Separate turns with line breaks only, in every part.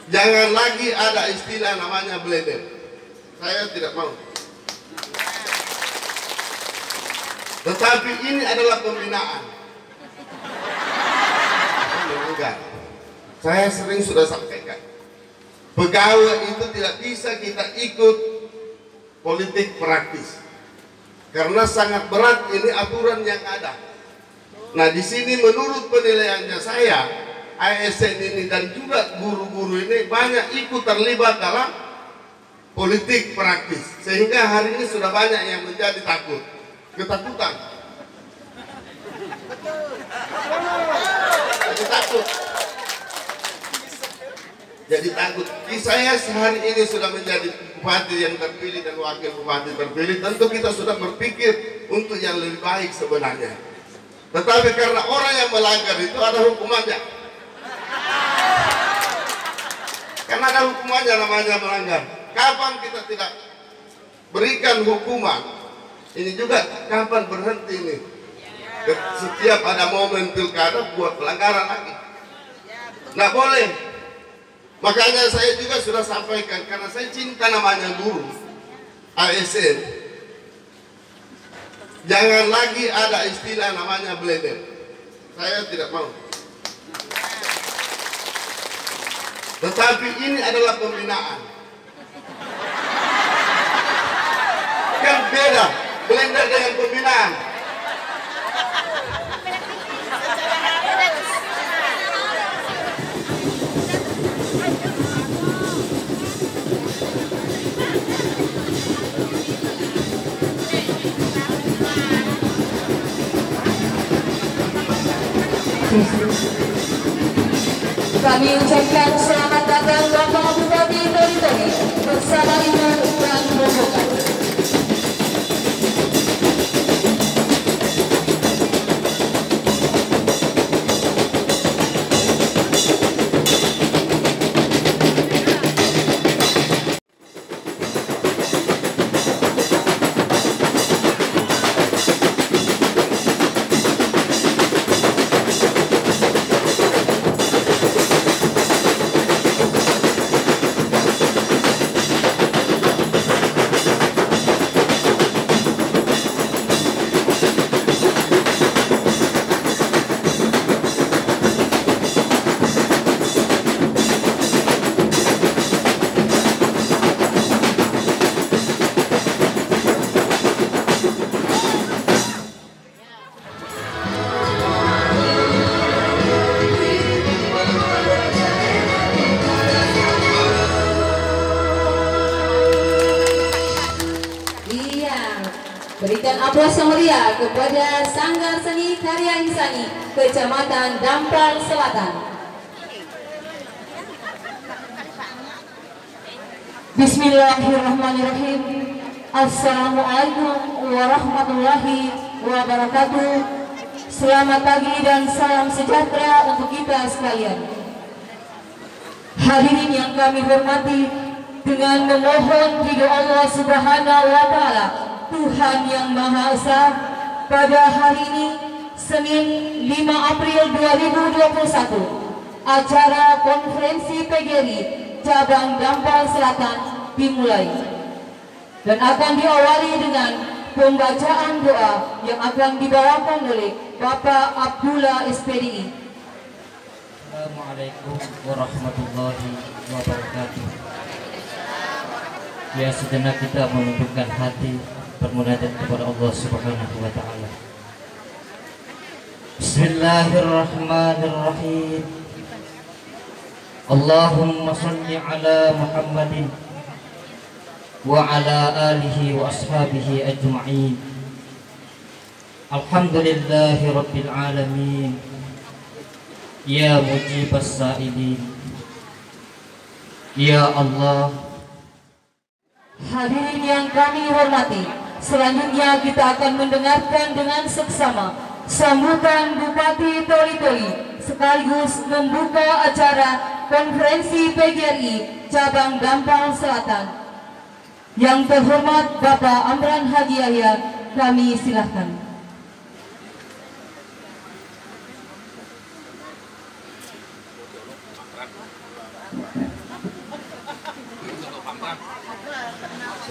Jangan lagi ada istilah namanya blender. Saya tidak mau. Tetapi ini adalah pembinaan. Enggak. Saya sering sudah sampaikan, pegawai itu tidak bisa kita ikut politik praktis karena sangat berat ini aturan yang ada. Nah, di sini menurut penilaiannya saya, ASN ini dan juga guru-guru ini banyak ikut terlibat dalam politik praktis, sehingga hari ini sudah banyak yang menjadi ketakutan. Jadi takut. Saya sehari ini sudah menjadi bupati yang terpilih dan wakil bupati terpilih, tentu kita sudah berpikir untuk yang lebih baik sebenarnya. Tetapi karena orang yang melanggar itu ada hukumannya. Karena ada hukumannya namanya melanggar. Kapan kita tidak berikan hukuman? Ini juga kapan berhenti ini? Setiap ada momen pilkada buat pelanggaran lagi. Nggak boleh. Makanya saya juga sudah sampaikan, karena saya cinta namanya guru ASN. Jangan lagi ada istilah namanya blender. Saya tidak mau. Tetapi ini adalah pembinaan. Kan beda blender dengan pembinaan.
Kami ucapkan selamat datang Bapak Bupati Tori bersama Ibu dan rombongan. Berikan aplaus yang meriah kepada Sanggar Seni Karya Insani Kecamatan Dampal Selatan. Bismillahirrahmanirrahim. Assalamualaikum warahmatullahi wabarakatuh. Selamat pagi dan salam sejahtera untuk kita sekalian. Hadirin yang kami hormati, dengan memohon ridho Allah Subhanahu wa Ta'ala, Tuhan yang Maha Esa, pada hari ini Senin 5 April 2021 acara konferensi PGRI cabang Dampal Selatan dimulai dan akan diawali dengan pembacaan doa yang akan dibawakan oleh Bapak Abdullah SPDI.
Assalamualaikum warahmatullahi wabarakatuh. Ya, sejenak kita menundukkan hati bermunajat kepada Allah Subhanahu wa Ta'ala. Bismillahirrahmanirrahim. Allahumma shalli ala Muhammadin wa ala alihi wa ashabihi ajma'in. Alhamdulillahi rabbil alamin. Ya mujibas sa'ilin. Ya Allah.
Hadirin yang kami hormati, selanjutnya kita akan mendengarkan dengan seksama sambutan Bupati Tori sekaligus membuka acara konferensi PGRI cabang Dampal Selatan. Yang terhormat Bapak Amran Haji Yahya, kami silahkan.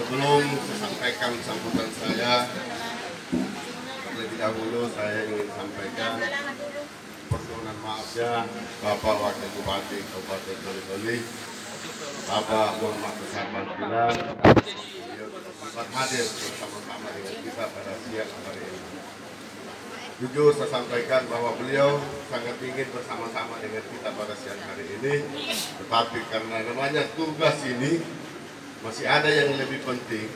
Sebelum saya sampaikan sambutan saya, terlebih dahulu saya ingin sampaikan permohonan maafnya Bapak Wakil Bupati Kabupaten Toli-Toli, Bapak Muhammad Besar Bantilan, sempat hadir bersama-sama dengan kita pada siang hari ini. Jujur saya sampaikan bahwa beliau sangat ingin bersama-sama dengan kita pada siang hari ini, tetapi karena namanya tugas ini masih ada yang lebih penting,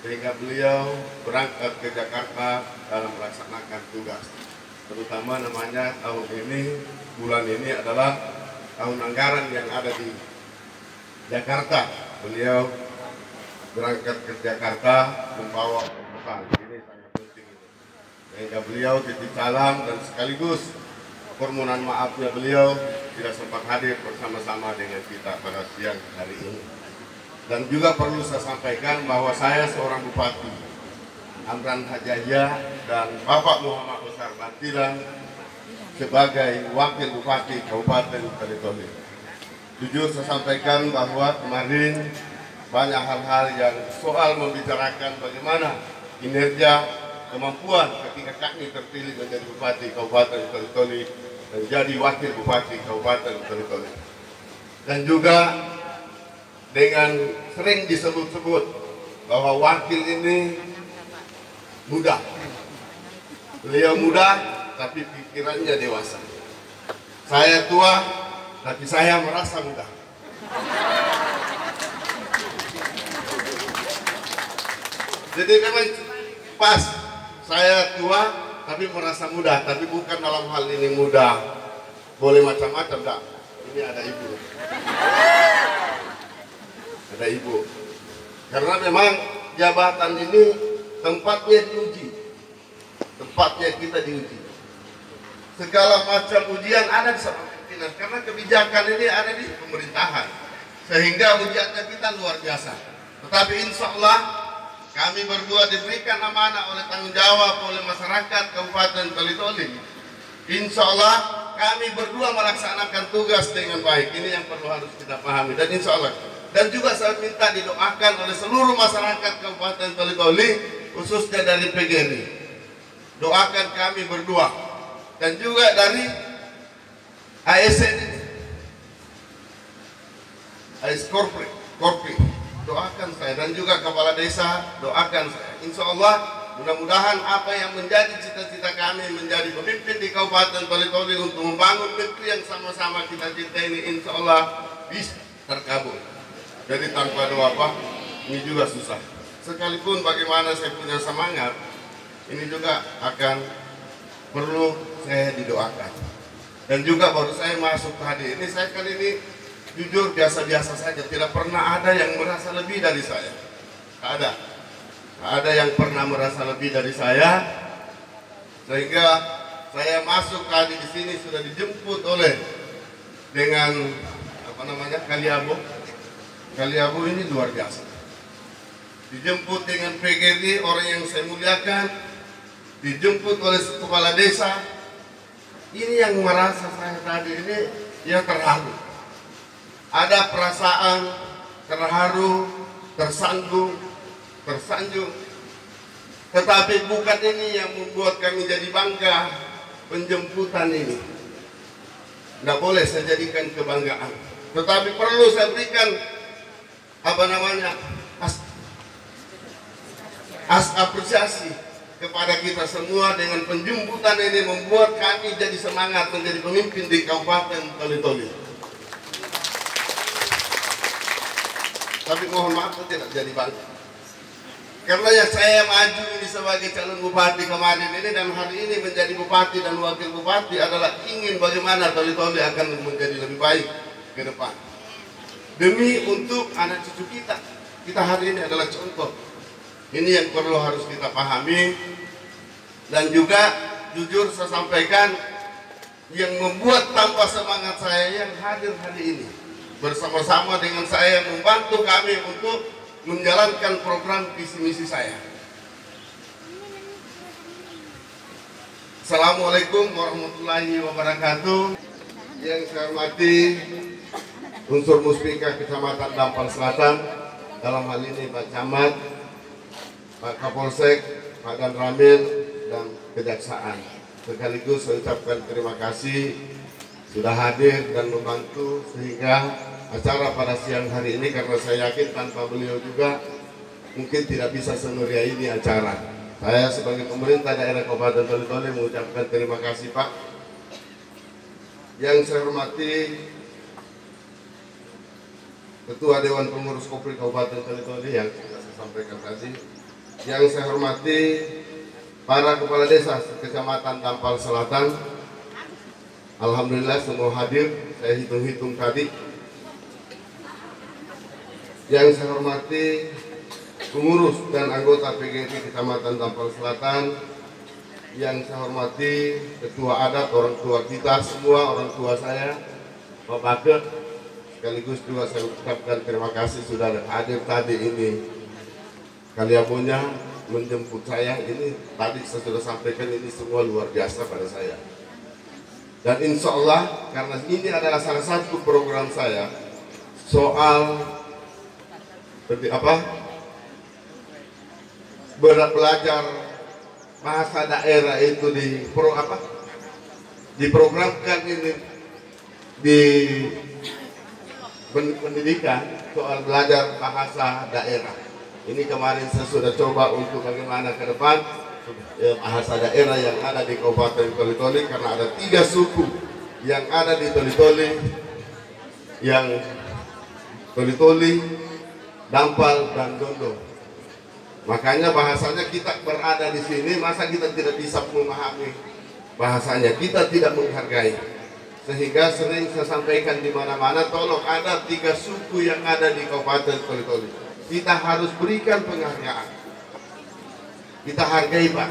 sehingga beliau berangkat ke Jakarta dalam melaksanakan tugas. Terutama namanya tahun ini, bulan ini adalah tahun anggaran yang ada di Jakarta. Beliau berangkat ke Jakarta membawa pesan. Ini sangat penting. Sehingga beliau titip salam dan sekaligus permohonan maafnya beliau tidak sempat hadir bersama-sama dengan kita pada siang hari ini. Dan juga perlu saya sampaikan bahwa saya seorang bupati, Amran Hajaya, dan Bapak Muhammad Besar Bantilan sebagai wakil bupati Kabupaten Toli-Toli. Jujur saya sampaikan bahwa kemarin banyak hal-hal yang soal membicarakan bagaimana kinerja, kemampuan ketika kami terpilih menjadi bupati Kabupaten Toli-Toli dan jadi wakil bupati Kabupaten Toli-Toli. Dan juga dengan sering disebut-sebut bahwa wakil ini muda. Beliau muda tapi pikirannya dewasa. Saya tua tapi saya merasa muda. Jadi memang pas, saya tua tapi merasa muda, tapi bukan dalam hal ini muda boleh macam-macam, enggak. Ini ada ibu. Ada ibu. Karena memang jabatan ini tempatnya diuji. Tempatnya kita diuji. Segala macam ujian ada di sama pimpinan, karena kebijakan ini ada di pemerintahan. Sehingga ujiannya kita luar biasa. Tetapi insya Allah kami berdua diberikan amanah oleh tanggung jawab oleh masyarakat Kabupaten Toli-Toli. Insya Allah kami berdua melaksanakan tugas dengan baik. Ini yang perlu harus kita pahami. Dan insya Allah, dan juga saya minta didoakan oleh seluruh masyarakat Kabupaten Toli-Toli, khususnya dari PGRI. Doakan kami berdua. Dan juga dari ASN ini, AS Korpi, doakan saya. Dan juga kepala desa, doakan saya. Insya Allah mudah-mudahan apa yang menjadi cita-cita kami menjadi pemimpin di Kabupaten Toli-Toli untuk membangun negeri yang sama-sama kita cintai ini, insya Allah bisa terkabul. Jadi tanpa doa apa, ini juga susah. Sekalipun bagaimana saya punya semangat, ini juga akan perlu saya didoakan. Dan juga baru saya masuk tadi, ini saya kali ini jujur biasa-biasa saja, tidak pernah ada yang merasa lebih dari saya. Tak ada. Tak ada yang pernah merasa lebih dari saya. Sehingga saya masuk tadi di sini sudah dijemput oleh dengan apa namanya, Kaliabo. Kaliabo ini luar biasa. Dijemput dengan PGRI, orang yang saya muliakan, dijemput oleh kepala desa. Ini yang merasa saya tadi ini ya terharu. Ada perasaan terharu, tersanjung. Tetapi bukan ini yang membuat kami jadi bangga. Penjemputan ini nggak boleh saya jadikan kebanggaan, tetapi perlu saya berikan apa namanya apresiasi kepada kita semua. Dengan penjemputan ini membuat kami jadi semangat menjadi pemimpin di Kabupaten Toli-Toli. Tapi mohon maaf saya tidak jadi bangga, karena yang saya maju ini sebagai calon bupati kemarin ini dan hari ini menjadi bupati dan wakil bupati adalah ingin bagaimana Toli-Toli akan menjadi lebih baik ke depan. Demi untuk anak cucu kita. Kita hari ini adalah contoh. Ini yang perlu harus kita pahami. Dan juga jujur saya sampaikan, yang membuat tambah semangat saya yang hadir hari ini bersama-sama dengan saya membantu kami untuk menjalankan program visi misi saya. Assalamualaikum warahmatullahi wabarakatuh. Yang saya hormati unsur Muspika Kecamatan Dampal Selatan, dalam hal ini Pak Camat, Pak Kapolsek, Pak Dan Ramil, dan Kejaksaan. Sekaligus saya ucapkan terima kasih sudah hadir dan membantu sehingga acara pada siang hari ini, karena saya yakin tanpa beliau juga mungkin tidak bisa semeriah ini acara. Saya sebagai pemerintah daerah Kabupaten Toli-Toli mengucapkan terima kasih Pak. Yang saya hormati Ketua Dewan Pengurus Kopri Kabupaten Toli-Toli yang sudah saya sampaikan tadi. Yang saya hormati para kepala desa Kecamatan Dampal Selatan. Alhamdulillah semua hadir, saya hitung-hitung tadi. Yang saya hormati pengurus dan anggota PGRI Kecamatan Dampal Selatan. Yang saya hormati ketua adat, orang tua kita semua, orang tua saya, Pak Bake. Sekaligus juga saya ucapkan terima kasih sudah hadir tadi ini. Kaliamunya menjemput saya, ini tadi saya sudah sampaikan, ini semua luar biasa pada saya. Dan insya Allah karena ini adalah salah satu program saya soal belajar bahasa daerah itu diprogramkan ini di pendidikan soal belajar bahasa daerah. Ini kemarin saya sudah coba untuk bagaimana ke depan bahasa daerah yang ada di Kabupaten Toli-Toli, karena ada 3 suku yang ada di Toli-Toli, yang Toli-Toli, Dampal, dan Dondo. Makanya bahasanya kita berada di sini, masa kita tidak bisa memahami bahasanya, kita tidak menghargai. Sehingga sering saya sampaikan di mana-mana, tolong ada 3 suku yang ada di Kabupaten Toli-Toli, kita harus berikan penghargaan. Kita hargai Pak.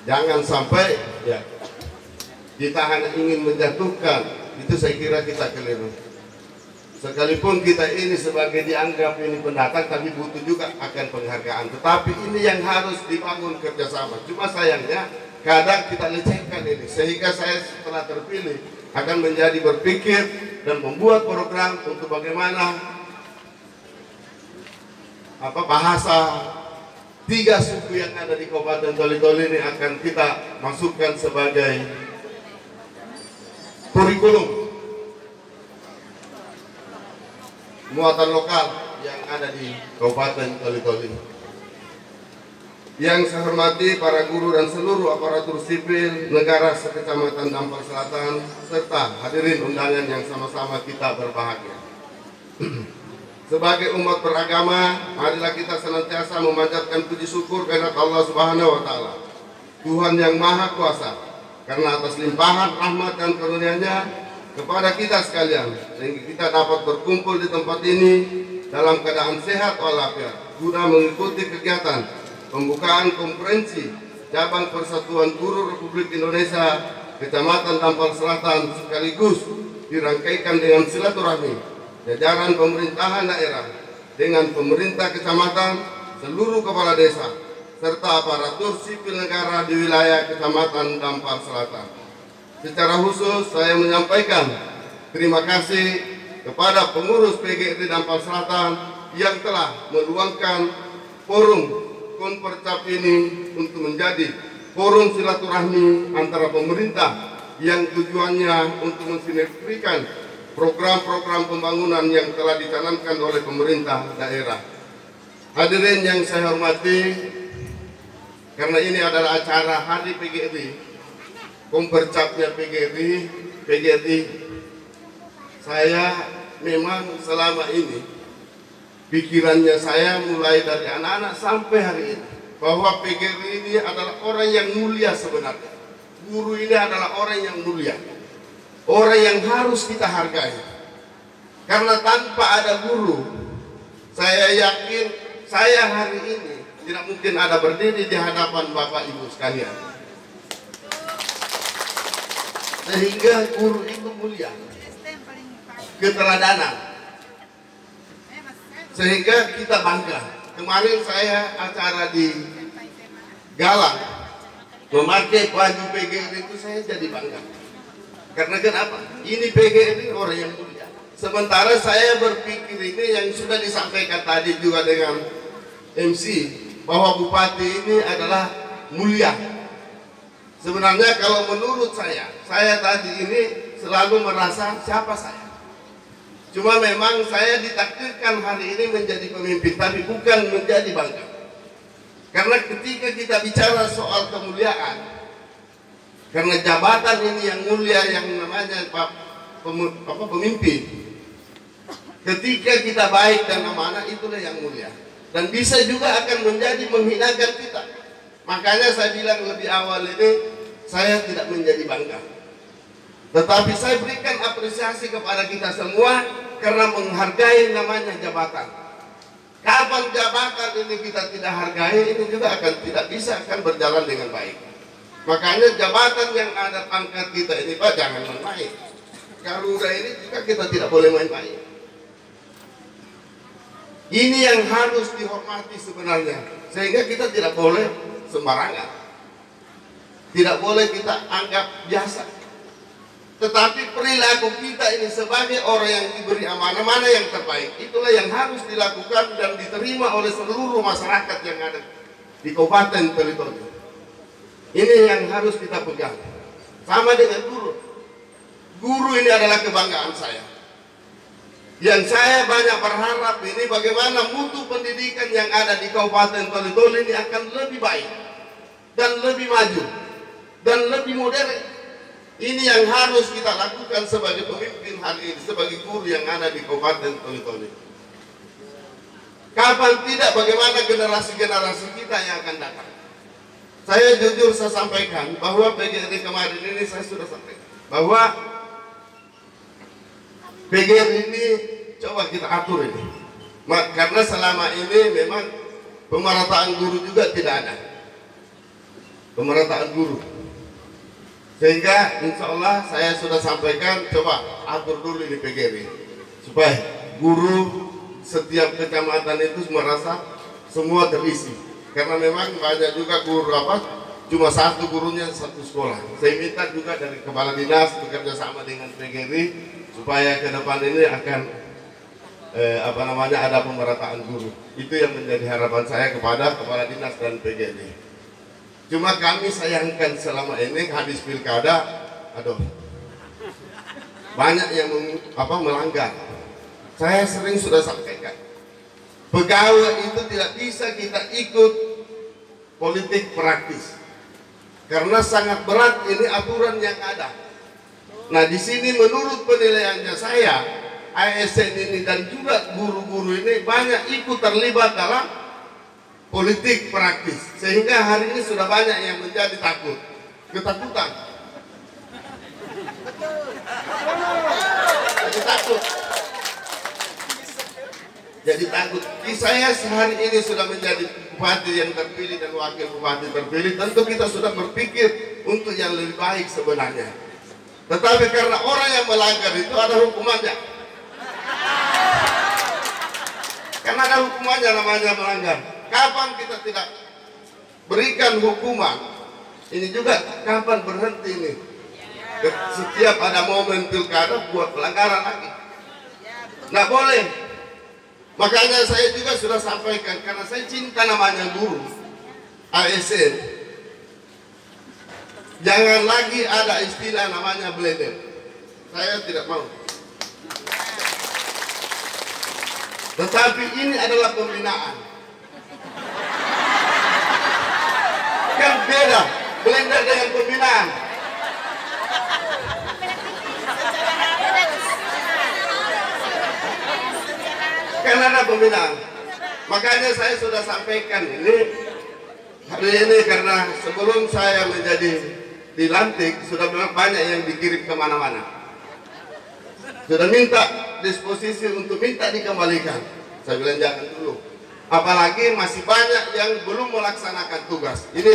Jangan sampai ya kita hanya ingin menjatuhkan, itu saya kira kita keliru. Sekalipun kita ini sebagai dianggap ini pendatang, tapi butuh juga akan penghargaan. Tetapi ini yang harus dibangun kerjasama. Cuma sayangnya kadang kita lecehkan ini, sehingga saya setelah terpilih akan menjadi berpikir dan membuat program untuk bagaimana bahasa 3 suku yang ada di Kabupaten Toli-Toli ini akan kita masukkan sebagai kurikulum muatan lokal yang ada di Kabupaten Toli-Toli. Yang saya hormati para guru dan seluruh aparatur sipil negara sekecamatan Dampal Selatan, serta hadirin undangan yang sama-sama kita berbahagia. Sebagai umat beragama, marilah kita senantiasa memanjatkan puji syukur kehadirat Allah Subhanahu wa Ta'ala, Tuhan yang Maha Kuasa, karena atas limpahan rahmat dan karunia-Nya kepada kita sekalian, sehingga kita dapat berkumpul di tempat ini dalam keadaan sehat walafiat, guna mengikuti kegiatan pembukaan konferensi Cabang Persatuan Guru Republik Indonesia Kecamatan Dampal Selatan, sekaligus dirangkaikan dengan silaturahmi jajaran pemerintahan daerah dengan pemerintah kecamatan, seluruh kepala desa, serta aparatur sipil negara di wilayah Kecamatan Dampal Selatan. Secara khusus saya menyampaikan terima kasih kepada pengurus PGRI Dampal Selatan yang telah meluangkan forum Konpercap ini untuk menjadi forum silaturahmi antara pemerintah yang tujuannya untuk mensinergikan program-program pembangunan yang telah dicanangkan oleh pemerintah daerah. Hadirin yang saya hormati, karena ini adalah acara Hari PGRI, Konpercapnya PGRI, saya memang selama ini pikirannya saya mulai dari anak-anak sampai hari ini, bahwa PGRI ini adalah orang yang mulia sebenarnya. Guru ini adalah orang yang mulia, orang yang harus kita hargai. Karena tanpa ada guru, saya yakin saya hari ini tidak mungkin ada berdiri di hadapan Bapak Ibu sekalian. Sehingga guru itu mulia, keteladanan, sehingga kita bangga. Kemarin saya acara di Galang memakai baju PGRI itu, saya jadi bangga. Karena kenapa? Ini PGRI orang yang mulia. Sementara saya berpikir ini yang sudah disampaikan tadi juga dengan MC, bahwa bupati ini adalah mulia. Sebenarnya kalau menurut saya tadi ini selalu merasa siapa saya. Cuma memang saya ditakdirkan hari ini menjadi pemimpin, tapi bukan menjadi bangga. Karena ketika kita bicara soal kemuliaan, karena jabatan ini yang mulia yang namanya pemimpin, ketika kita baik dan amanah, itulah yang mulia. Dan bisa juga akan menjadi menghinakan kita. Makanya saya bilang lebih awal ini, saya tidak menjadi bangga. Tetapi saya berikan apresiasi kepada kita semua karena menghargai namanya jabatan. Kapan jabatan ini kita tidak hargai, ini juga tidak bisa berjalan dengan baik. Makanya jabatan yang ada pangkat kita ini Pak, jangan main-main. Garuda ini juga kita tidak boleh main-main. Ini yang harus dihormati sebenarnya. Sehingga kita tidak boleh sembarangan. Tidak boleh kita anggap biasa. Tetapi perilaku kita ini sebagai orang yang diberi amanah, mana yang terbaik, itulah yang harus dilakukan dan diterima oleh seluruh masyarakat yang ada di Kabupaten Pelitoni. Ini yang harus kita pegang. Sama dengan guru. Guru ini adalah kebanggaan saya. Yang saya banyak berharap ini bagaimana mutu pendidikan yang ada di Kabupaten Pelitoni ini akan lebih baik dan lebih maju dan lebih modern. Ini yang harus kita lakukan sebagai pemimpin hari ini, sebagai guru yang ada di Kabupaten Pelitoni. Kapan tidak, bagaimana generasi-generasi kita yang akan datang. Saya jujur saya sampaikan bahwa PGRI kemarin ini saya sudah sampaikan bahwa PGRI ini coba kita atur ini. Karena selama ini memang pemerataan guru juga tidak ada. Pemerataan guru. Sehingga insya Allah saya sudah sampaikan, coba atur dulu ini PGRI supaya guru setiap kecamatan itu merasa semua terisi. Karena memang banyak juga guru cuma satu gurunya satu sekolah. Saya minta juga dari kepala dinas bekerja sama dengan PGRI supaya ke depan ini akan ada pemerataan guru. Itu yang menjadi harapan saya kepada kepala dinas dan PGRI. Cuma kami sayangkan selama ini habis pilkada, banyak yang melanggar. Saya sering sudah sampaikan, pegawai itu tidak bisa kita ikut politik praktis karena sangat berat ini aturan yang ada. Nah di sini menurut penilaiannya saya, ASN ini dan juga guru-guru ini banyak ikut terlibat dalam politik praktis, sehingga hari ini sudah banyak yang menjadi ketakutan. Jadi takut. Saya sehari ini sudah menjadi bupati yang terpilih dan wakil bupati terpilih, tentu kita sudah berpikir untuk yang lebih baik sebenarnya. Tetapi karena orang yang melanggar itu ada hukumannya. Karena ada hukumannya namanya melanggar. Kapan kita tidak berikan hukuman, ini juga kapan berhenti ini. Setiap ada momen pilkada buat pelanggaran lagi. Nggak boleh. Makanya saya juga sudah sampaikan, karena saya cinta namanya guru, ASN. Jangan lagi ada istilah namanya blender. Saya tidak mau. Tetapi ini adalah pembinaan. Kan beda blender dengan pembinaan. Kan ada pembinaan. Makanya saya sudah sampaikan ini hari ini, karena sebelum saya menjadi dilantik sudah banyak yang dikirim kemana-mana. Sudah minta disposisi untuk minta dikembalikan. Saya bilang jangan dulu. Apalagi masih banyak yang belum melaksanakan tugas. Ini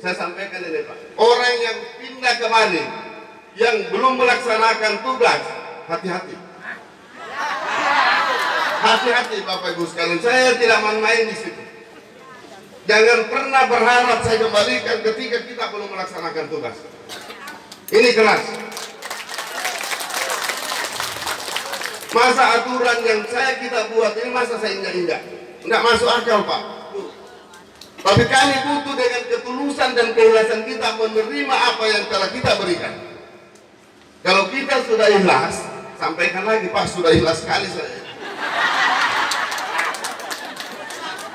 saya sampaikan ini Pak. Orang yang pindah ke Bali yang belum melaksanakan tugas, hati-hati. Hati-hati Bapak Ibu sekalian, saya tidak main-main di situ. Jangan pernah berharap saya kembalikan ketika kita belum melaksanakan tugas. Ini keras. Masa aturan yang kita buat ini masa saya injak-injak? Nggak masuk akal, Pak. Tapi kami butuh dengan ketulusan dan keikhlasan kita menerima apa yang telah kita berikan. Kalau kita sudah ikhlas, sampaikan lagi, Pak, sudah ikhlas sekali saya.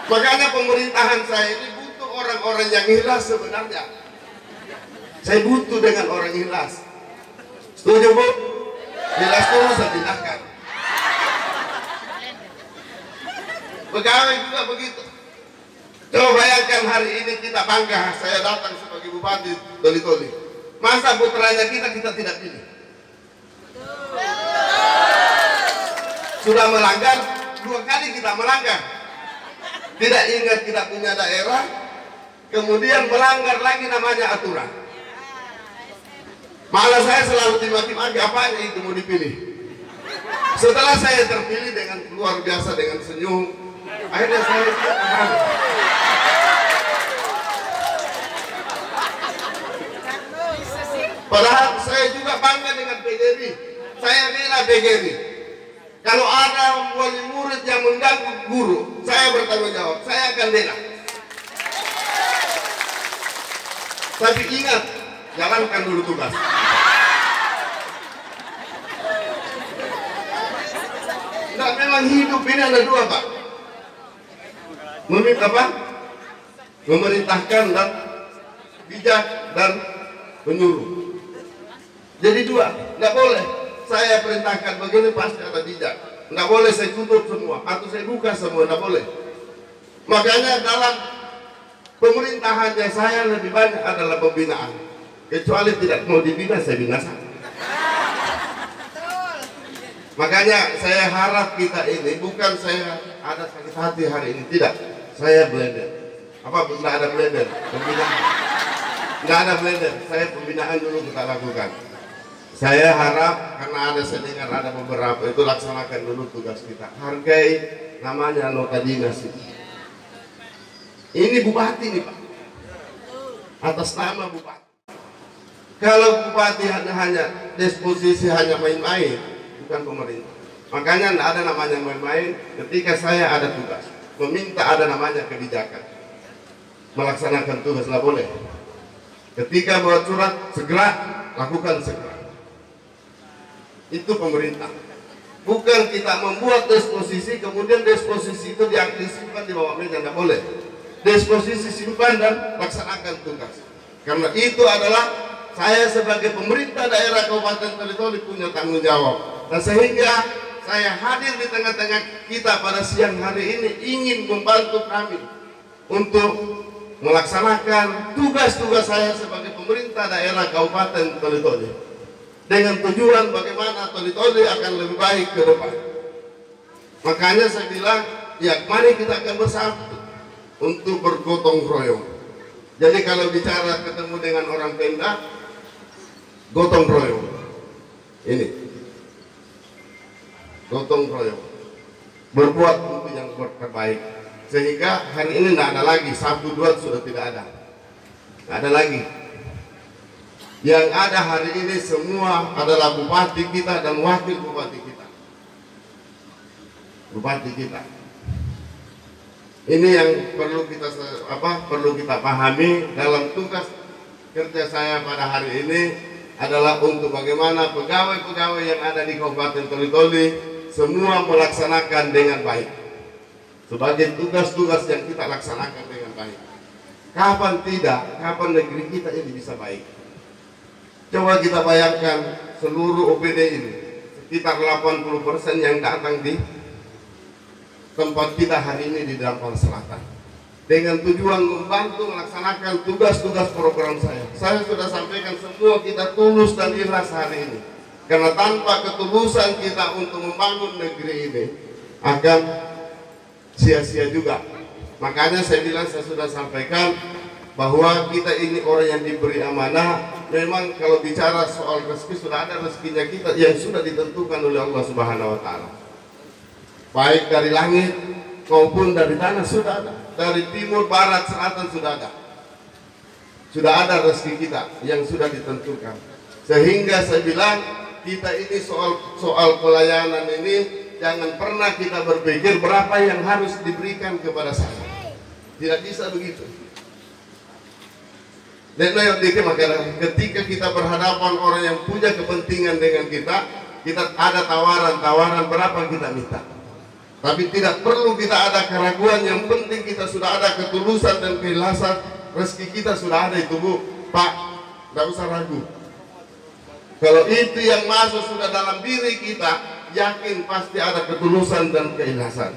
Makanya pemerintahan saya ini butuh orang-orang yang ikhlas sebenarnya. Saya butuh dengan orang ikhlas. Setuju, Bu? Ikhlas dulu saya pindahkan. Pegawai juga begitu. Coba bayangkan hari ini kita bangga, saya datang sebagai Bupati Toli-Toli. Masa putranya kita tidak pilih? Sudah melanggar, 2 kali kita melanggar. Tidak ingat kita punya daerah, kemudian melanggar lagi namanya aturan. Malah saya selalu dimaki-maki, apanya itu mau dipilih. Setelah saya terpilih dengan luar biasa, dengan senyum, akhirnya saya paham. Padahal saya juga bangga dengan PGRI. Saya bela PGRI. Kalau ada wali murid yang mengganggu guru, saya bertanggung jawab, saya akan bela. Tapi ingat, jalankan dulu tugas. Nah, memang hidup ini ada 2, Pak. Memerintahkan dan bijak dan menyuruh. Jadi 2, nggak boleh saya perintahkan begini pasti ada bijak. Nggak boleh saya tutup semua atau saya buka semua, nggak boleh. Makanya dalam pemerintahannya saya lebih banyak adalah pembinaan. Kecuali tidak mau dibina, saya binasa. Makanya saya harap kita ini bukan saya ada sakit hati hari ini, tidak. Saya blender. Nggak ada blender, pembinaan. Nggak ada blender, saya pembinaan dulu kita lakukan. Saya harap karena saya dengar ada beberapa itu laksanakan dulu tugas kita. Hargai namanya nota dinas itu. Ini bupati nih, Pak. Atas nama bupati. Kalau bupati hanya disposisi hanya main-main, bukan pemerintah. Makanya tidak ada namanya main-main. Ketika saya ada tugas, meminta ada namanya kebijakan. Melaksanakan tugas lah boleh. Ketika buat surat segera lakukan segera. Itu pemerintah. Bukan kita membuat disposisi kemudian disposisi itu disimpan di bawah meja, tidak boleh. Disposisi simpan dan laksanakan tugas. Karena itu adalah saya sebagai pemerintah daerah Kabupaten Toli-Toli punya tanggung jawab. Dan sehingga saya hadir di tengah-tengah kita pada siang hari ini ingin membantu kami untuk melaksanakan tugas-tugas saya sebagai pemerintah daerah Kabupaten Toli-Toli. Dengan tujuan bagaimana Toli-Toli akan lebih baik ke depan. Makanya saya bilang, ya mari kita akan bersatu untuk bergotong royong. Jadi kalau bicara ketemu dengan orang Pemda, gotong royong. Ini gotong royong, berbuat untuk yang terbaik. Sehingga hari ini tidak ada lagi 1-2 sudah tidak ada, tidak ada lagi. Yang ada hari ini semua adalah bupati kita dan wakil bupati kita. Bupati kita. Ini yang perlu kita pahami dalam tugas kerja saya pada hari ini adalah untuk bagaimana pegawai-pegawai yang ada di Kabupaten Toli-Toli semua melaksanakan dengan baik. Sebagai tugas-tugas yang kita laksanakan dengan baik. Kapan tidak, kapan negeri kita ini bisa baik. Coba kita bayangkan seluruh OPD ini, sekitar 80% yang datang di tempat kita hari ini di Dampang Selatan. Dengan tujuan membantu melaksanakan tugas-tugas program saya. Saya sudah sampaikan semua kita tulus dan ikhlas hari ini. Karena tanpa ketulusan kita untuk membangun negeri ini akan sia-sia juga. Makanya saya bilang, saya sudah sampaikan bahwa kita ini orang yang diberi amanah. Memang kalau bicara soal rezeki sudah ada rezekinya kita yang sudah ditentukan oleh Allah Subhanahu wa taala. Baik dari langit maupun dari tanah sudah ada. Dari timur, barat, selatan sudah ada. Sudah ada rezeki kita yang sudah ditentukan. Sehingga saya bilang kita ini soal pelayanan ini jangan pernah kita berpikir berapa yang harus diberikan kepada saya. Tidak bisa begitu. Dan ketika kita berhadapan orang yang punya kepentingan dengan kita ada tawaran berapa kita minta. Tapi tidak perlu kita ada keraguan, yang penting kita sudah ada ketulusan dan keikhlasan, rezeki kita sudah ada itu Bu. Pak, tidak usah ragu. Kalau itu yang masuk sudah dalam diri kita, yakin pasti ada ketulusan dan keikhlasan.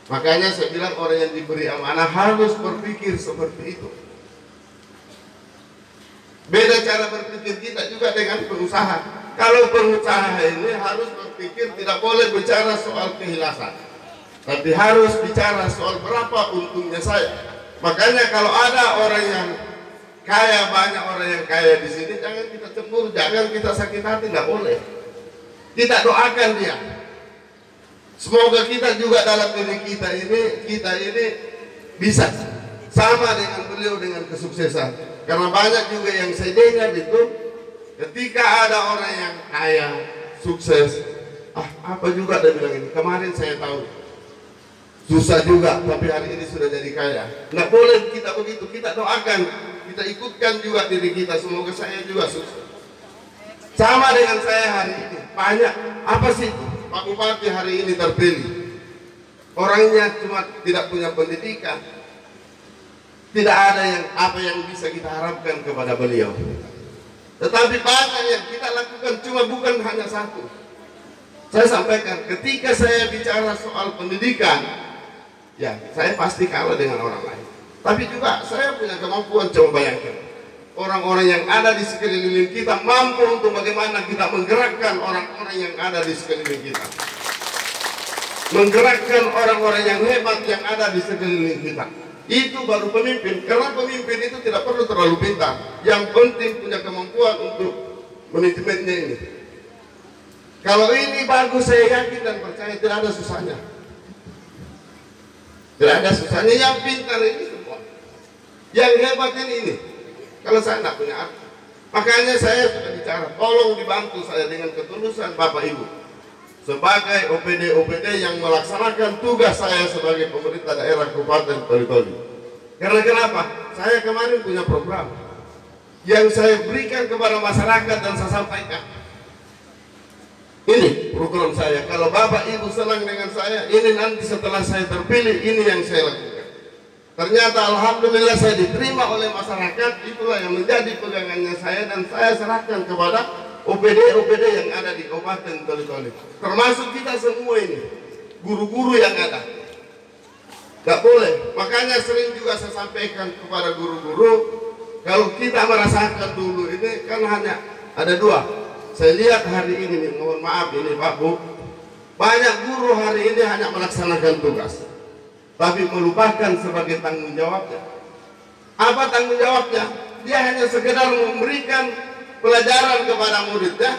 Makanya saya bilang orang yang diberi amanah harus berpikir seperti itu. Beda cara berpikir kita juga dengan pengusaha. Kalau pengusaha ini harus berpikir tidak boleh bicara soal keikhlasan, tapi harus bicara soal berapa untungnya saya. Makanya kalau ada orang yang kaya, banyak orang yang kaya di sini, jangan kita cemburu, jangan kita sakit hati, nggak boleh. Kita doakan dia. Semoga kita juga dalam diri kita ini bisa sama dengan beliau dengan kesuksesan. Karena banyak juga yang saya dengar itu, ketika ada orang yang kaya, sukses, apa juga dia bilang ini, kemarin saya tahu susah juga, tapi hari ini sudah jadi kaya. Nggak boleh kita begitu, kita doakan, kita ikutkan juga diri kita, semoga saya juga sukses. Sama dengan saya hari ini, banyak, apa sih Pak Bupati hari ini terpilih, orangnya cuma tidak punya pendidikan, tidak ada apa yang bisa kita harapkan kepada beliau. Tetapi banyak yang kita lakukan, cuma bukan hanya satu. Saya sampaikan, ketika saya bicara soal pendidikan, ya saya pasti kalah dengan orang lain. Tapi juga saya punya kemampuan, coba bayangkan. Orang-orang yang ada di sekeliling kita mampu untuk bagaimana kita menggerakkan orang-orang yang ada di sekeliling kita. Menggerakkan orang-orang yang hebat yang ada di sekeliling kita. Itu baru pemimpin, karena pemimpin itu tidak perlu terlalu pintar, yang penting punya kemampuan untuk manajemennya ini. Kalau ini bagus, saya yakin dan percaya tidak ada susahnya. Tidak ada susahnya, yang pintar ini semua, yang hebat ini. Kalau saya tidak punya arti, makanya saya sudah bicara, tolong dibantu saya dengan ketulusan Bapak Ibu sebagai OPD yang melaksanakan tugas saya sebagai pemerintah daerah Kabupaten Toli-Toli. Karena kenapa? Saya kemarin punya program yang saya berikan kepada masyarakat dan saya sampaikan. Ini program saya. Kalau Bapak Ibu senang dengan saya, ini nanti setelah saya terpilih, ini yang saya lakukan. Ternyata alhamdulillah saya diterima oleh masyarakat, itulah yang menjadi pegangannya saya dan saya serahkan kepada OPD yang ada di Kabupaten Toli-Toli, termasuk kita semua ini, guru-guru yang ada. Gak boleh, makanya sering juga saya sampaikan kepada guru-guru, kalau kita merasakan dulu ini kan hanya ada dua. Saya lihat hari ini, mohon maaf ini Pak Bu, banyak guru hari ini hanya melaksanakan tugas, tapi melupakan sebagai tanggung jawabnya. Apa tanggung jawabnya? Dia hanya sekedar memberikan pelajaran kepada muridnya.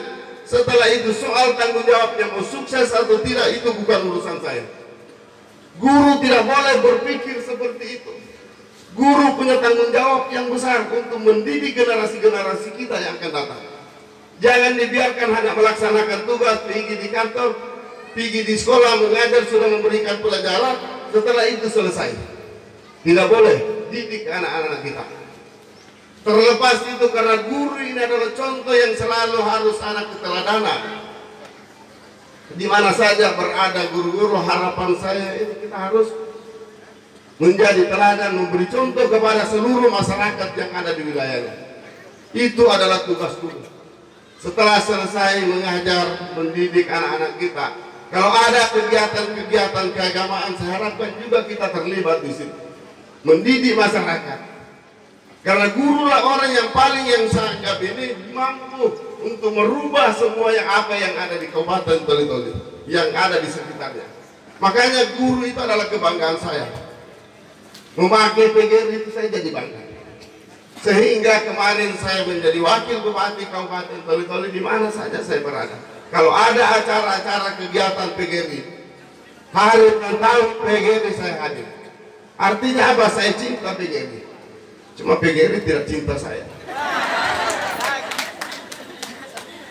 Setelah itu soal tanggung jawabnya mau sukses atau tidak, itu bukan urusan saya. Guru tidak boleh berpikir seperti itu. Guru punya tanggung jawab yang besar untuk mendidik generasi-generasi kita yang akan datang. Jangan dibiarkan hanya melaksanakan tugas, pergi di kantor, pergi di sekolah mengajar, sudah memberikan pelajaran, setelah itu selesai. Tidak boleh, didik anak-anak kita. Terlepas itu, karena guru ini adalah contoh yang selalu harus anak keteladanan. Di mana saja berada guru-guru, harapan saya ini kita harus menjadi teladan, memberi contoh kepada seluruh masyarakat yang ada di wilayahnya. Itu adalah tugas guru. Setelah selesai mengajar, mendidik anak-anak kita, kalau ada kegiatan-kegiatan keagamaan, saya harapkan juga kita terlibat di situ, mendidik masyarakat. Karena gurulah orang yang paling yang saya anggap ini mampu untuk merubah semua apa yang ada di Kabupaten Toli-Toli, yang ada di sekitarnya. Makanya guru itu adalah kebanggaan saya. Memakai PGRI itu saya jadi bangga. Sehingga kemarin saya menjadi wakil bupati Kabupaten Toli-Toli di mana saja saya berada. Kalau ada acara-acara kegiatan PGRI, hari ulang tahun PGRI saya hadir. Artinya apa? Saya cinta PGRI. Cuma PGRI tidak cinta saya.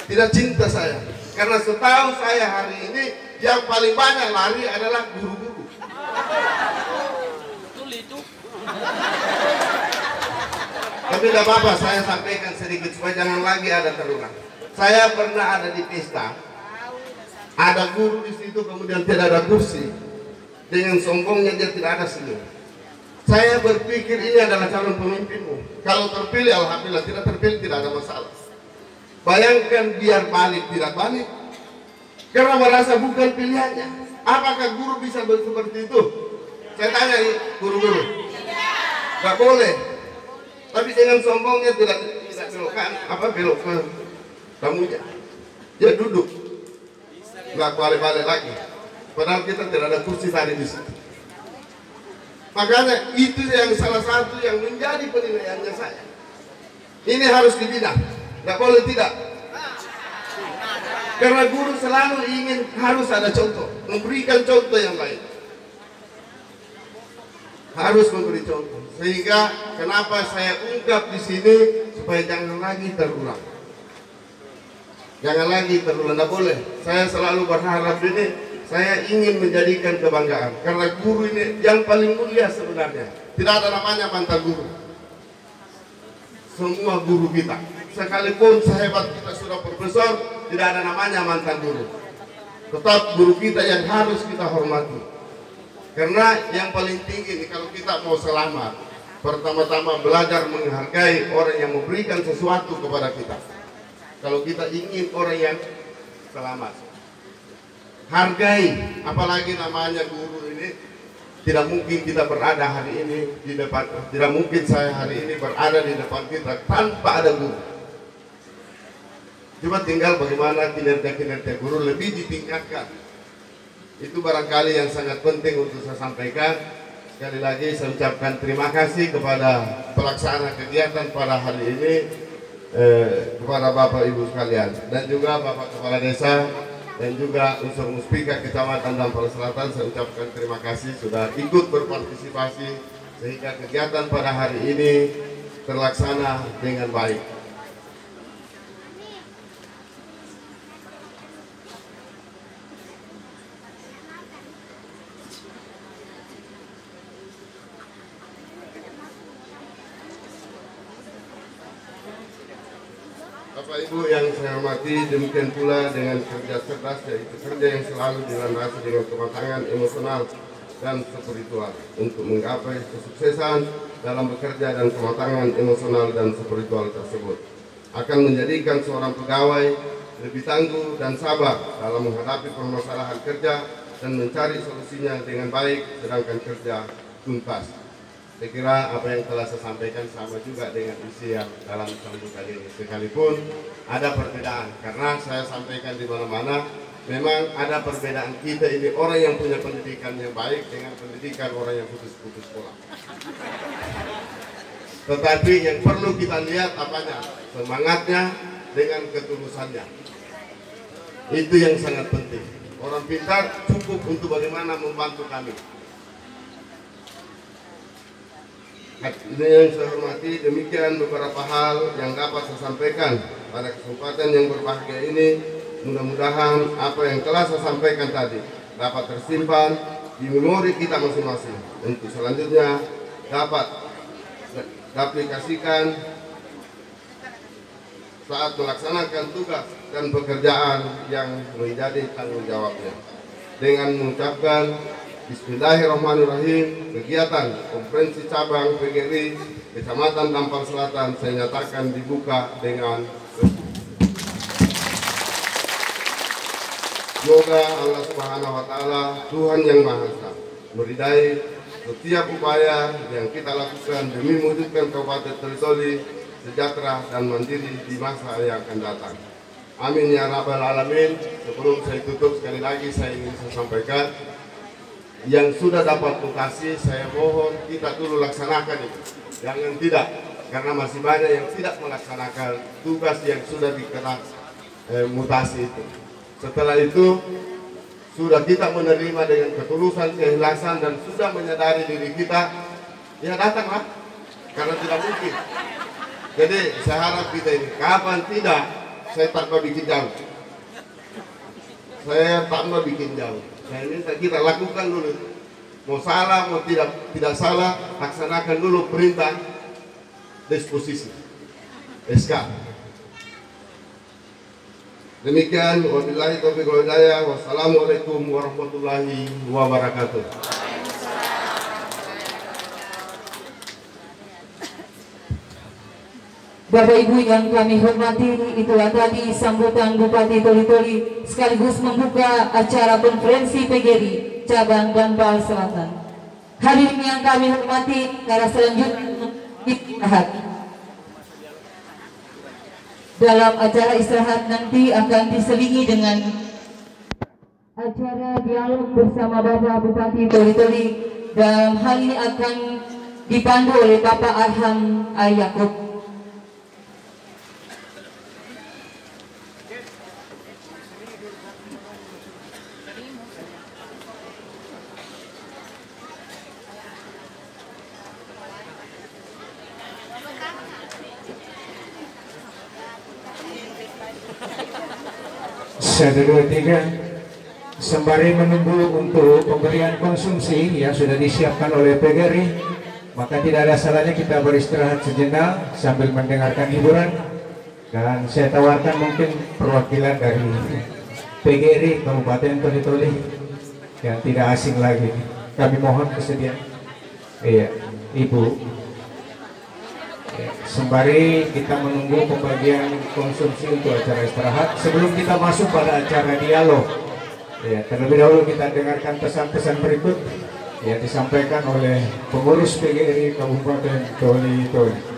tidak cinta saya. Karena setahu saya hari ini yang paling banyak lari adalah guru-guru.
Betul itu.
Tapi tidak apa-apa, saya sampaikan sedikit supaya jangan lagi ada terulang. Saya pernah ada di pesta, ada guru di situ, kemudian tidak ada kursi. Dengan sombongnya dia tidak ada senyum. Saya berpikir ini adalah calon pemimpinmu. Kalau terpilih, alhamdulillah. Tidak terpilih, tidak ada masalah. Bayangkan biar balik, tidak balik. Karena merasa bukan pilihannya. Apakah guru bisa seperti itu? Saya tanya nih, guru-guru. Gak boleh. Tapi dengan sombongnya tidak belokkan, belok ke tamunya. Dia duduk. Gak balik-balik lagi. Padahal kita tidak ada kursi tadi di situ. Makanya itu yang salah satu yang menjadi penilaiannya saya. Ini harus dibina, tidak boleh tidak. Karena guru selalu ingin harus ada contoh, memberikan contoh yang baik. Harus memberi contoh. Sehingga kenapa saya ungkap di sini supaya jangan lagi terulang. Jangan lagi terulang, tidak boleh. Saya selalu berharap ini. Saya ingin menjadikan kebanggaan karena guru ini yang paling mulia sebenarnya. Tidak ada namanya mantan guru. Semua guru kita, sekalipun sehebat kita sudah profesor, tidak ada namanya mantan guru. Tetap guru kita yang harus kita hormati. Karena yang paling tinggi ini kalau kita mau selamat, pertama-tama belajar menghargai orang yang memberikan sesuatu kepada kita. Kalau kita ingin orang yang selamat, hargai, apalagi namanya guru ini. Tidak mungkin kita berada hari ini di depan, tidak mungkin saya hari ini berada di depan kita tanpa ada guru. Cuma tinggal bagaimana kinerja-kinerja guru lebih ditingkatkan. Itu barangkali yang sangat penting untuk saya sampaikan. Sekali lagi saya ucapkan terima kasih kepada pelaksana kegiatan pada hari ini, kepada Bapak Ibu sekalian, dan juga Bapak Kepala Desa, dan juga unsur Muspika Kecamatan Dampar Selatan. Saya ucapkan terima kasih sudah ikut berpartisipasi sehingga kegiatan pada hari ini terlaksana dengan baik. Bapak Ibu yang saya hormati, demikian pula dengan kerja cerdas, yaitu kerja yang selalu dilandasi dengan kematangan emosional dan spiritual untuk menggapai kesuksesan dalam bekerja, dan kematangan emosional dan spiritual tersebut akan menjadikan seorang pegawai lebih tangguh dan sabar dalam menghadapi permasalahan kerja dan mencari solusinya dengan baik, sedangkan kerja tuntas. Saya kira apa yang telah saya sampaikan sama juga dengan isi yang dalam sambutan ini. Sekalipun ada perbedaan, karena saya sampaikan di mana-mana, memang ada perbedaan kita ini orang yang punya pendidikan yang baik dengan pendidikan orang yang putus-putus sekolah. Tetapi yang perlu kita lihat apanya? Semangatnya dengan ketulusannya. Itu yang sangat penting. Orang pintar cukup untuk bagaimana membantu kami. Ini yang saya hormati, demikian beberapa hal yang dapat saya sampaikan pada kesempatan yang berbahagia ini. Mudah-mudahan apa yang telah saya sampaikan tadi dapat tersimpan di memori kita masing-masing untuk selanjutnya dapat diaplikasikan saat melaksanakan tugas dan pekerjaan yang menjadi tanggung jawabnya. Dengan mengucapkan Bismillahirrahmanirrahim, kegiatan konferensi cabang PGRI Kecamatan Dampar Selatan saya nyatakan dibuka dengan semoga Allah Subhanahu wa Ta'ala, Tuhan yang Maha Esa, meridai setiap upaya yang kita lakukan demi mewujudkan Kabupaten Trisoli sejahtera dan mandiri di masa yang akan datang. Amin ya rabbal alamin. Sebelum saya tutup, sekali lagi saya ingin sampaikan, yang sudah dapat mutasi, saya mohon kita dulu laksanakan itu. Jangan tidak, karena masih banyak yang tidak melaksanakan tugas yang sudah dikena mutasi itu. Setelah itu, sudah kita menerima dengan ketulusan, keikhlasan, dan sudah menyadari diri kita, ya datanglah, karena tidak mungkin. Jadi saya harap kita ini, kapan tidak, saya tak mau bikin jauh. Saya tak mau bikin jauh. Nah ini kita lakukan dulu. Mau salah, mau tidak salah, laksanakan dulu perintah disposisi SK. Demikian, wabillahi taufiq wal hidayah. Wassalamualaikum warahmatullahi wabarakatuh.
Bapak Ibu yang kami hormati, itulah tadi sambutan Bupati Toli-Toli sekaligus membuka acara konferensi PGRI Cabang Dampal Selatan. Hadirin yang kami hormati, cara selanjutnya istirahat. Dalam acara istirahat nanti akan diselingi dengan acara dialog bersama Bapak Bupati Toli-Toli. Dalam hal ini akan dipandu oleh Bapak Arham Ayakub.
Satu, dua, tiga. Sembari menunggu untuk pemberian konsumsi yang sudah disiapkan oleh PGRI, maka tidak ada salahnya kita beristirahat sejenak sambil mendengarkan hiburan. Dan saya tawarkan mungkin perwakilan dari PGRI Kabupaten Toli-Toli yang tidak asing lagi. Kami mohon kesediaan. Iya, Ibu. Sembari kita menunggu pembagian konsumsi untuk acara istirahat, sebelum kita masuk pada acara dialog, ya, terlebih dahulu kita dengarkan pesan-pesan berikut yang disampaikan oleh pengurus PGRI Kabupaten Toli-Toli.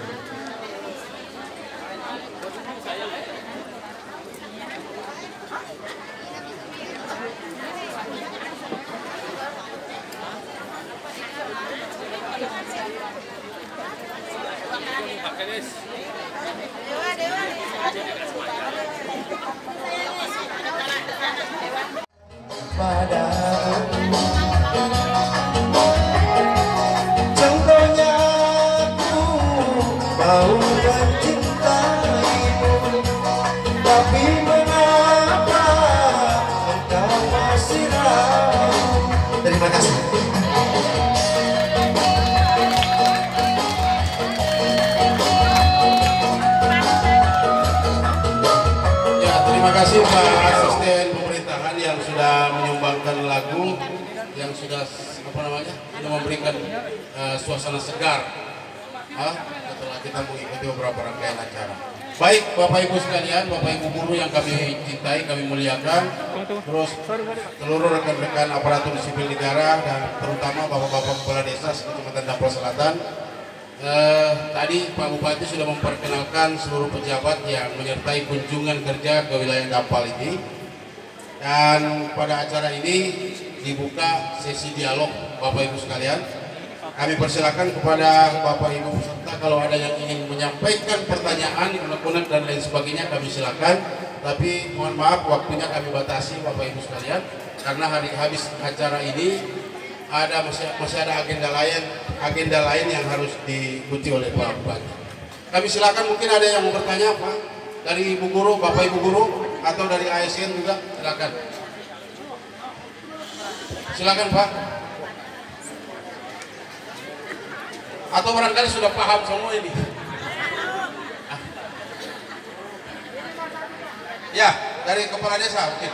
Contohnya aku mau mencintaimu, tapi mengapa engkau masih ragu? Terima kasih.
Ya, terima kasih Pak Asisten Pemerintahan yang sudah menyumbangkan lagu, yang sudah sudah memberikan suasana segar setelah kita mengikuti beberapa rangkaian acara. Baik Bapak Ibu sekalian, Bapak Ibu guru yang kami cintai, kami muliakan, terus seluruh rekan-rekan aparatur sipil negara dan terutama Bapak-Bapak Kepala Desa Kecamatan Dampal Selatan. Tadi Pak Bupati sudah memperkenalkan seluruh pejabat yang menyertai kunjungan kerja ke wilayah Dampal ini. Dan pada acara ini dibuka sesi dialog Bapak Ibu sekalian. Kami persilakan kepada Bapak Ibu peserta kalau ada yang ingin menyampaikan pertanyaan, unek-unek dan lain sebagainya kami silakan. Tapi mohon maaf waktunya kami batasi Bapak Ibu sekalian karena hari habis acara ini masih ada agenda lain yang harus diikuti oleh Pak Bupati. Kami silakan, mungkin ada yang mau bertanya apa dari Ibu Guru, Bapak Ibu Guru atau dari ASN juga, silakan. Silakan Pak. Atau barangkali sudah paham semua ini. Ya, dari Kepala Desa mungkin.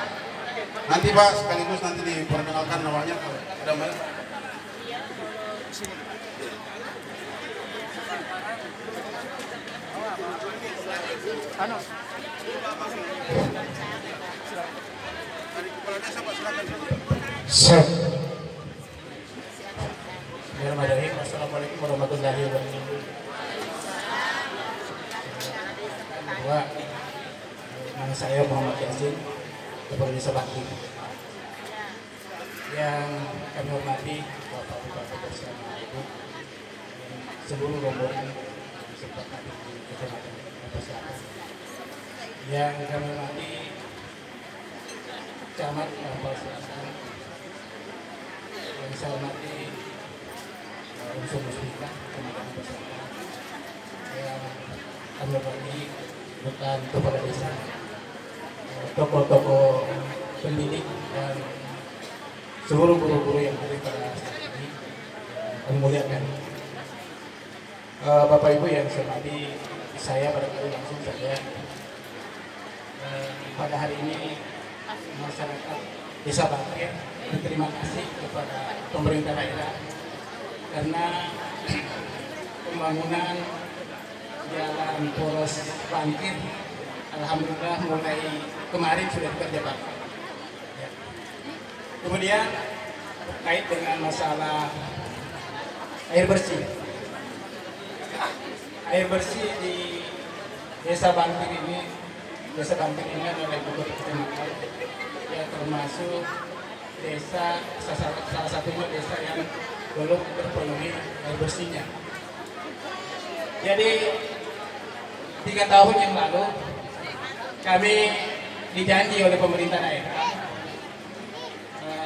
Nanti Pak sekaligus nanti diperkenalkan namanya kalau ada banyak.
Bismillahirrahmanirrahim. Assalamualaikum warahmatullahi wabarakatuh. Nama saya Muhammad Yasin, Kepala Desa Bakti. Yang kami hormati Bapak Bupati bersama Ibu, seluruh rombongan beserta kami di Kecamatan Dampal Selatan. Yang kami hormati Camat Dampal Selatan. Yang saya hormati unsur muslimah Kecamatan Dampal Selatan. Yang kami hormati bukan Kepala Desa tokoh-tokoh pendidik dan seluruh guru-guru yang ada pada saat ini, memuliakan Bapak Ibu yang saya hormati, saya barangkali langsung saja pada hari ini masyarakat Desa Bangkir berterima kasih kepada pemerintah daerah karena pembangunan jalan poros Bangkir alhamdulillah mulai kemarin sudah dikerjakan. Ya. Kemudian terkait dengan masalah air bersih. Air bersih di Desa Bangkir ini adalah ibu kota kecamatan yang termasuk desa salah satunya desa yang belum terpenuhi air bersihnya. Jadi 3 tahun yang lalu kami dijanji oleh pemerintah daerah,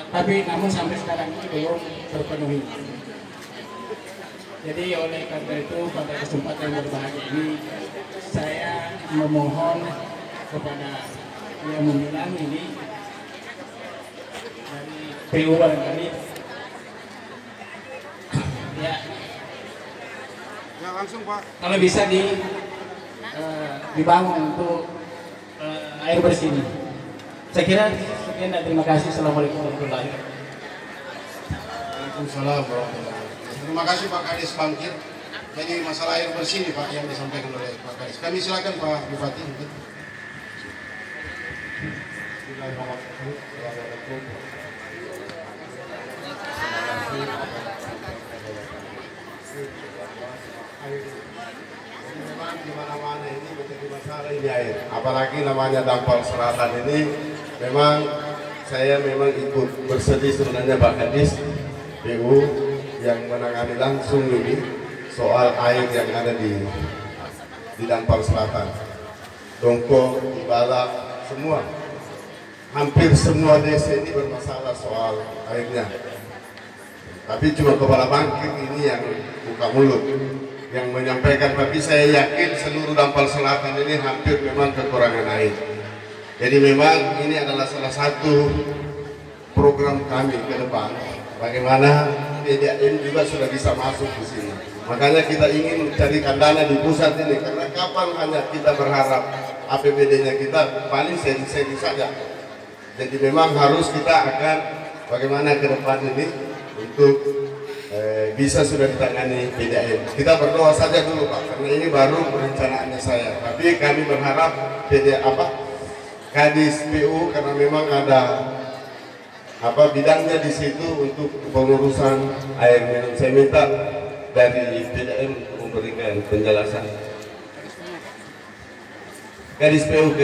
tapi namun sampai sekarang ini belum terpenuhi. Jadi oleh karena itu pada kesempatan yang berbahagia ini saya memohon kepada yang membilang ini dari PU barangkali ya
langsung Pak.
Kalau bisa dibangun untuk air bersih ini. Saya kira sekian dan terima kasih. Assalamualaikum warahmatullahi wabarakatuh.
Waalaikumsalam warahmatullahi wabarakatuh. Terima kasih Pak Kadis Bangkir. Jadi masalah air bersih nih Pak yang disampaikan oleh Pak Kadis. Kami silakan Pak Bupati. Bismillahirrahmanirrahim. Memang di mana-mana ini menjadi masalah ini air. Apalagi namanya Dampal Selatan ini memang saya ikut bersedih sebenarnya Pak Kadis PU yang menangani langsung ini soal air yang ada di Dampal Selatan. Dongkong, Ibalak, semua hampir semua desa ini bermasalah soal airnya. Tapi cuma Kepala Bangkir ini yang buka mulut, yang menyampaikan. Tapi saya yakin seluruh Dampal Selatan ini hampir memang kekurangan air. Jadi memang ini adalah salah satu program kami ke depan. Bagaimana PDAM juga sudah bisa masuk di sini. Makanya kita ingin mencarikan dana di pusat ini. Karena kapan hanya kita berharap APBD-nya kita paling seri-seri saja. Jadi memang harus kita akan bagaimana ke depan ini untuk bisa sudah ditangani PDAM. Kita berdoa saja dulu Pak, karena ini baru perencanaannya saya. Tapi kami berharap Kadis PU karena memang ada bidangnya di situ untuk pengurusan air minum. Saya minta dari PDAM memberikan penjelasan. Kadis PU.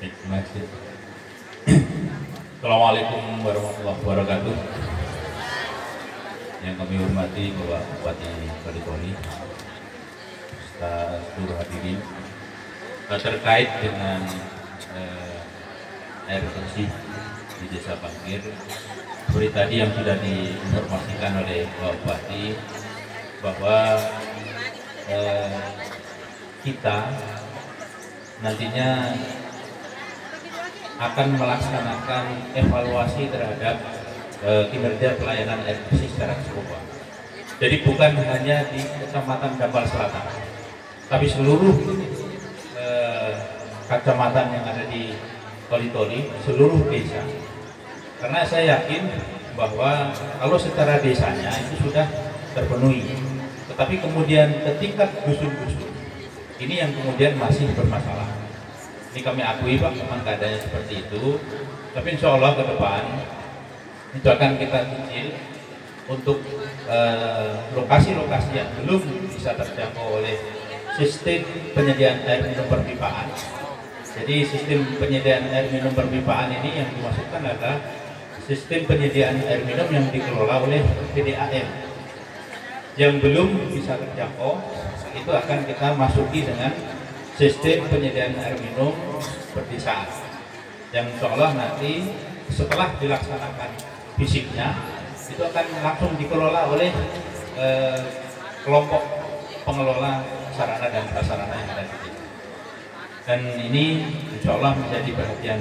Terima kasih. Assalamualaikum warahmatullahi wabarakatuh. Yang kami hormati Bapak Bupati Balitoni, seluruh hadirin, terkait dengan air bersih di Desa Bangkir, seperti tadi yang sudah diinformasikan oleh Bapak Bupati bahwa kita nantinya akan melaksanakan evaluasi terhadap kinerja pelayanan air bersih secara keseluruhan. Jadi bukan hanya di Kecamatan Dampal Selatan, tapi seluruh kecamatan yang ada di Balitoni, seluruh desa. Karena saya yakin bahwa kalau secara desanya itu sudah terpenuhi, tetapi kemudian ketika dusun-dusun ini yang kemudian masih bermasalah. Ini kami akui Pak, memang keadaannya seperti itu. Tapi insya Allah ke depan itu akan kita cicil untuk lokasi-lokasi yang belum bisa terjangkau oleh sistem penyediaan air minum perpipaan. Jadi sistem penyediaan air minum perpipaan ini yang dimaksudkan adalah sistem penyediaan air minum yang dikelola oleh PDAM. Yang belum bisa terjangkau itu akan kita masuki dengan sistem penyediaan air minum berdesaan yang insya Allah nanti setelah dilaksanakan fisiknya itu akan langsung dikelola oleh kelompok pengelola sarana dan prasarana yang ada di sini. Dan ini insya Allah menjadi perhatian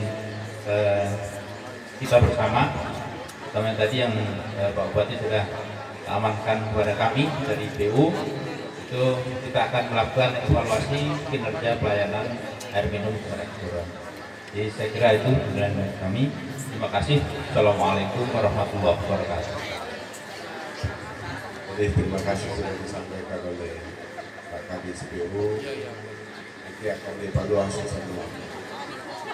kita bersama. Terutama tadi yang Pak Bupati sudah amankan kepada kami dari BU, itu kita akan melakukan evaluasi kinerja pelayanan air minum kepada kelurahan. Jadi saya kira itu dari kami. Terima kasih. Assalamualaikum warahmatullahi wabarakatuh.
Jadi terima kasih sudah disampaikan oleh Pak Kadis BU. Nanti akan dievaluasi semua.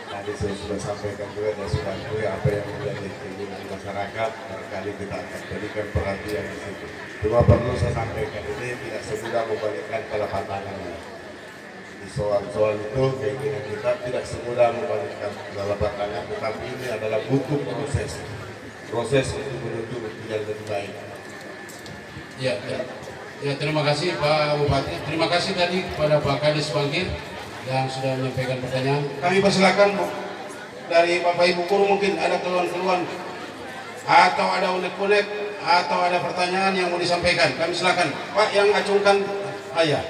Tadi saya sudah sampaikan juga dan sudah akui apa yang menjadi keinginan masyarakat. Barangkali kita akan berikan perhatian di situ. Cuma perlu saya sampaikan, ini tidak semudah membalikkan telapak tangan. Di soal-soal itu keinginan kita tidak semudah membalikkan telapak tangan, tetapi ini adalah butuh proses untuk menuju yang lebih baik.
Ya, terima kasih Pak Bupati. Terima kasih tadi kepada Pak Kadis Bangkir yang sudah menyampaikan pertanyaan. Kami persilakan dari Bapak Ibu Guru, mungkin ada keluhan-keluhan atau ada unek-unek atau ada pertanyaan yang mau disampaikan. Kami silakan Pak yang acungkan ayah.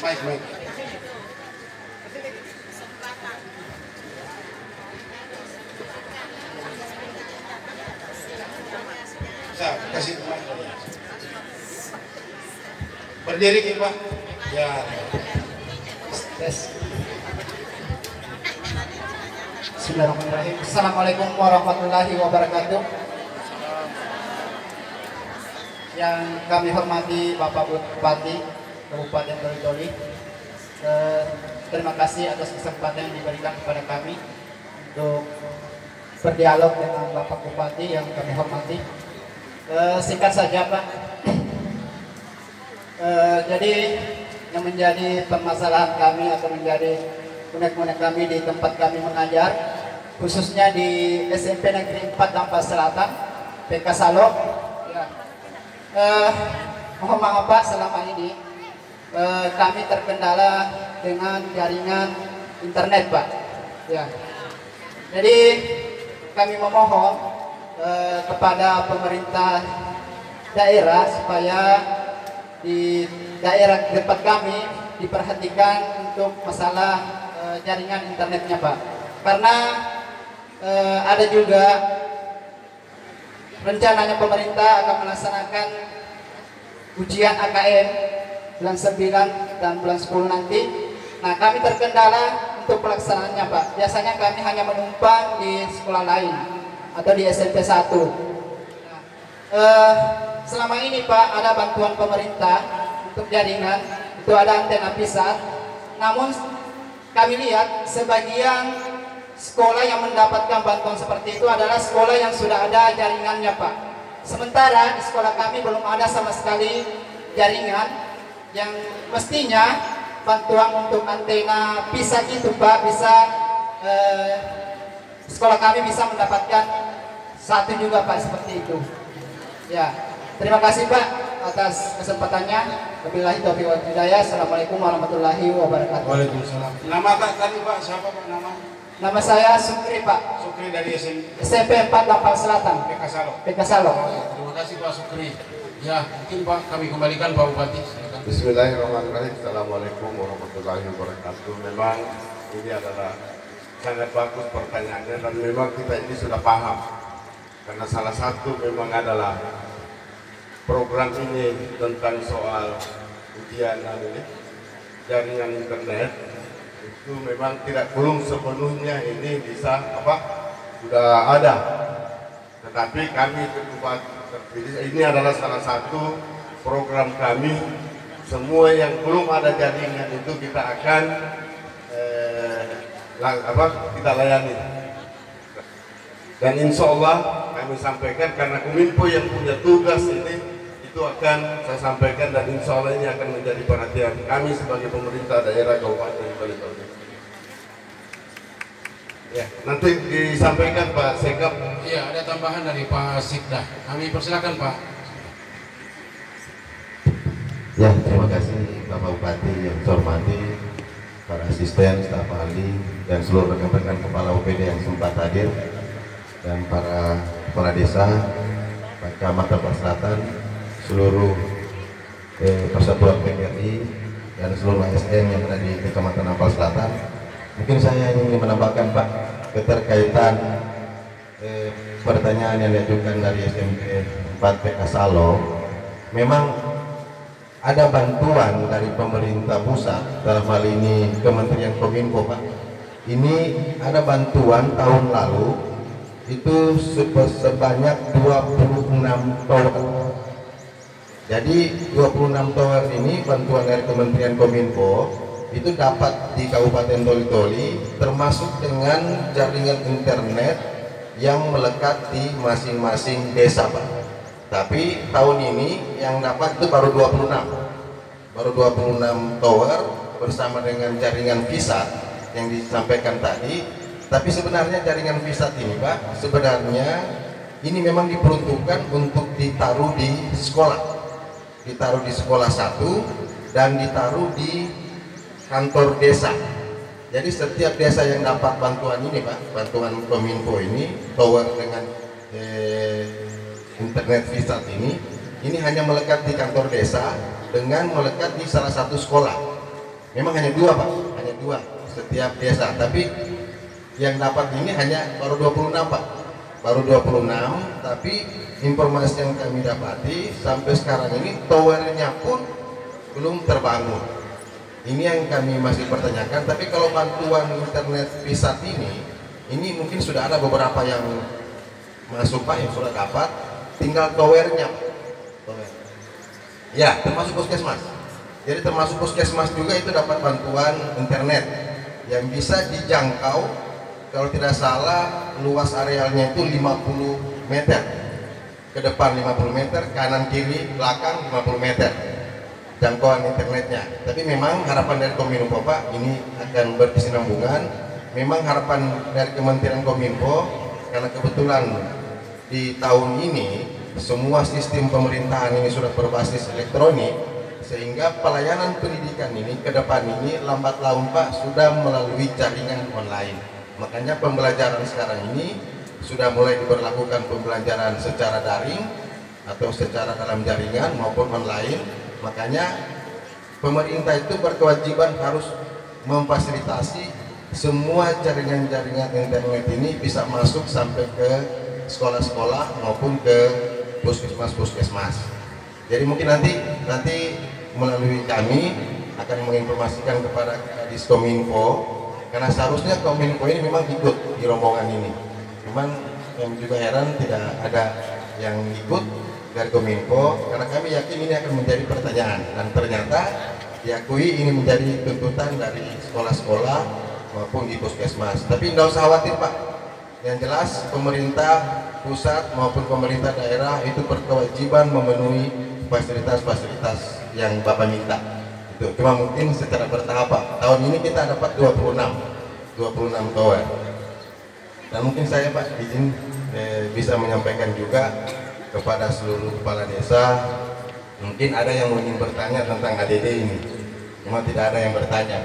Baik. Saya kasih mic. Berdiri Pak. Ya.
Bismillahirrahmanirrahim. Assalamualaikum warahmatullahi wabarakatuh. Yang kami hormati Bapak Bupati Kabupaten Toli-Toli, terima kasih atas kesempatan yang diberikan kepada kami untuk berdialog dengan Bapak Bupati yang kami hormati. Singkat saja Pak, jadi yang menjadi permasalahan kami atau menjadi unek-unek kami di tempat kami mengajar, khususnya di SMP Negeri 4 Dampak Selatan, PK Salo. Ya. Mohon maaf Pak, selama ini kami terkendala dengan jaringan internet Pak. Ya. Jadi kami memohon kepada pemerintah daerah supaya di daerah tempat kami diperhatikan untuk masalah jaringan internetnya Pak, karena ada juga rencananya pemerintah akan melaksanakan ujian AKM bulan 9 dan bulan 10 nanti. Nah kami terkendala untuk pelaksanaannya Pak. Biasanya kami hanya menumpang di sekolah lain atau di SMP 1. Selama ini Pak ada bantuan pemerintah untuk jaringan, itu ada antena pisat. Namun kami lihat sebagian sekolah yang mendapatkan bantuan seperti itu adalah sekolah yang sudah ada jaringannya Pak. Sementara di sekolah kami belum ada sama sekali jaringan, yang mestinya bantuan untuk antena pisat itu Pak bisa sekolah kami bisa mendapatkan satu juga Pak, seperti itu. Ya, terima kasih Pak atas kesempatannya. Wabillahi taufiq wal hidayah. Assalamualaikum warahmatullahi wabarakatuh.
Waalaikumsalam. Nama tadi Pak siapa Pak nama?
Nama saya Sukri Pak.
Sukri dari
SMP 4 Dampak Selatan.
PK Salo.
PK Salo.
Terima kasih Pak Sukri. Ya, mungkin Pak kami kembalikan Pak Bupati. Silakan.
Bismillahirrahmanirrahim. Assalamualaikum warahmatullahi wabarakatuh. Memang ini adalah sangat bagus pertanyaannya dan memang kita ini sudah paham. Karena salah satu memang adalah program ini tentang soal ujian jaringan internet itu memang belum sepenuhnya ini bisa sudah ada, tetapi kami terpilih ini adalah salah satu program kami. Semua yang belum ada jaringan itu kita akan kita layani, dan insya Allah kami sampaikan karena Kominfo yang punya tugas ini itu akan saya sampaikan, dan insya Allah ini akan menjadi perhatian kami sebagai pemerintah daerah Kabupaten Toli-Toli. Ya, nanti disampaikan Pak Sekap.
Iya, ada tambahan dari Pak Sikdah. Kami persilakan Pak.
Ya, terima kasih Bapak Bupati yang saya hormati, para asisten, staf ahli, dan seluruh rekan-rekan kepala UPD yang sempat hadir. dan para kepala desa, Pak Camat Tampang Selatan, seluruh persatuan PGRI dan seluruh ASN yang ada di Kecamatan Ampel Selatan. Mungkin saya ingin menambahkan Pak, keterkaitan pertanyaan yang diajukan dari SMP 4 PK Salo. Memang ada bantuan dari pemerintah pusat, dalam hal ini Kementerian Kominfo Pak. Ini ada bantuan tahun lalu itu sebanyak 26 tower. Jadi 26 tower ini bantuan dari Kementerian Kominfo itu dapat di Kabupaten Toli-Toli, termasuk dengan jaringan internet yang melekat di masing-masing desa Pak. Tapi tahun ini yang dapat itu baru 26 tower bersama dengan jaringan VISAT yang disampaikan tadi. Tapi sebenarnya jaringan VISAT ini Pak, sebenarnya ini memang diperuntukkan untuk ditaruh di sekolah, ditaruh di sekolah 1 dan ditaruh di kantor desa. Jadi setiap desa yang dapat bantuan ini Pak, bantuan Kominfo ini, tower dengan internet VISAT ini hanya melekat di kantor desa dengan melekat di salah satu sekolah. Memang hanya 2 Pak, hanya 2 setiap desa, tapi yang dapat ini hanya baru 26 Pak, baru 26. Tapi informasi yang kami dapati sampai sekarang ini towernya pun belum terbangun. Ini yang kami masih pertanyakan. Tapi kalau bantuan internet VISAT ini mungkin sudah ada beberapa yang masuk Pak, yang sudah dapat, tinggal towernya. Ya, termasuk puskesmas. Jadi termasuk puskesmas juga itu dapat bantuan internet yang bisa dijangkau, kalau tidak salah luas arealnya itu 50 meter ke depan, 50 meter kanan kiri belakang 50 meter jangkauan internetnya. Tapi memang harapan dari Kominfo Pak, ini akan berkesinambungan. Memang harapan dari Kementerian Kominfo, karena kebetulan di tahun ini semua sistem pemerintahan ini sudah berbasis elektronik, sehingga pelayanan pendidikan ini ke depan ini lambat laun Pak sudah melalui jaringan online. Makanya pembelajaran sekarang ini sudah mulai diberlakukan pembelajaran secara daring atau secara dalam jaringan maupun online. Makanya pemerintah itu berkewajiban harus memfasilitasi semua jaringan-jaringan internet ini bisa masuk sampai ke sekolah-sekolah maupun ke puskesmas-puskesmas. Jadi mungkin nanti melalui kami akan menginformasikan kepada Diskominfo, karena seharusnya Kominfo ini memang ikut di rombongan ini. Cuman yang juga heran tidak ada yang ikut dari Kominfo, karena kami yakin ini akan menjadi pertanyaan, dan ternyata diakui ini menjadi tuntutan dari sekolah-sekolah maupun di puskesmas. Tapi tidak usah khawatir Pak, yang jelas pemerintah pusat maupun pemerintah daerah itu berkewajiban memenuhi fasilitas-fasilitas yang Bapak minta. Itu cuma mungkin secara bertahap Pak. Tahun ini kita dapat 26 tower. Dan mungkin saya Pak izin bisa menyampaikan juga kepada seluruh kepala desa, mungkin ada yang ingin bertanya tentang ADD ini, cuma tidak ada yang bertanya.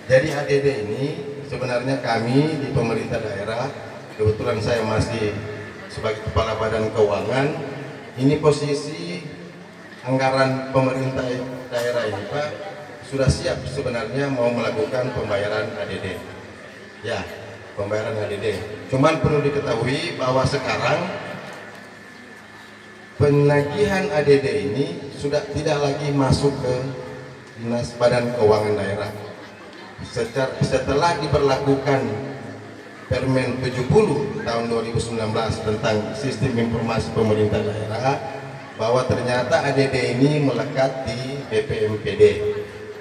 Jadi ADD ini sebenarnya kami di pemerintah daerah, kebetulan saya masih sebagai kepala badan keuangan, ini posisi anggaran pemerintah daerah ini Pak sudah siap sebenarnya mau melakukan pembayaran ADD. Ya, pembayaran ADD. Cuman perlu diketahui bahwa sekarang penagihan ADD ini sudah tidak lagi masuk ke Dinas Badan Keuangan Daerah. Setelah diberlakukan Permen 70 tahun 2019 tentang Sistem Informasi Pemerintah Daerah, bahwa ternyata ADD ini melekat di BPMPD.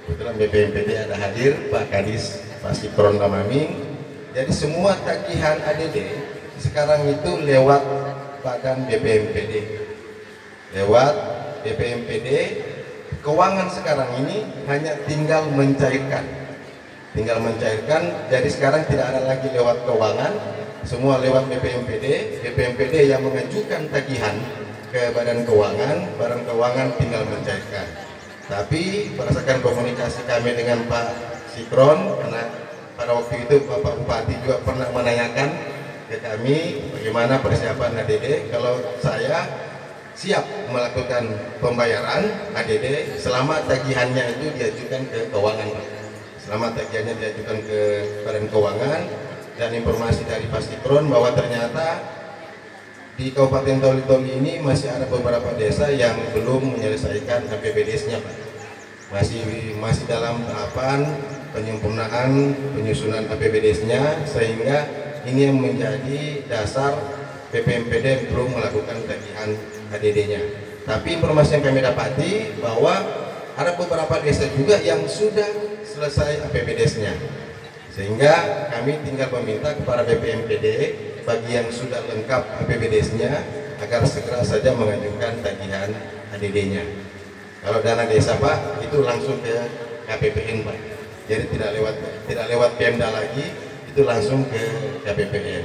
Kebetulan BPMPD ada hadir Pak Kadis, Pak Sikron Damaming. Jadi semua tagihan ADD sekarang itu lewat badan BPMPD. Lewat BPMPD, keuangan sekarang ini hanya tinggal mencairkan. Jadi sekarang tidak ada lagi lewat keuangan, semua lewat BPMPD. BPMPD yang mengajukan tagihan ke badan keuangan tinggal mencairkan. Tapi berdasarkan komunikasi kami dengan Pak Sikron, karena pada waktu itu Bapak Bupati juga pernah menanyakan ke kami bagaimana persiapan ADD. Kalau saya siap melakukan pembayaran ADD selama tagihannya itu diajukan ke keuangan, Pak. Selama tagihannya diajukan ke Badan Keuangan, dan informasi dari Paskibron bahwa ternyata di Kabupaten Toli-Toli ini masih ada beberapa desa yang belum menyelesaikan APBDes-nya, Pak. Masih dalam tahapan penyempurnaan penyusunan APBDes-nya, sehingga ini yang menjadi dasar BPMPD belum melakukan tagihan ADD-nya. Tapi informasi yang kami dapati bahwa ada beberapa desa juga yang sudah selesai APBDes-nya, sehingga kami tinggal meminta kepada BPMPD bagi yang sudah lengkap APBDes-nya agar segera saja mengajukan tagihan ADD-nya. Kalau dana desa, Pak, itu langsung ke KPPN, Pak. Jadi tidak lewat Pemda lagi, itu langsung ke KPPN.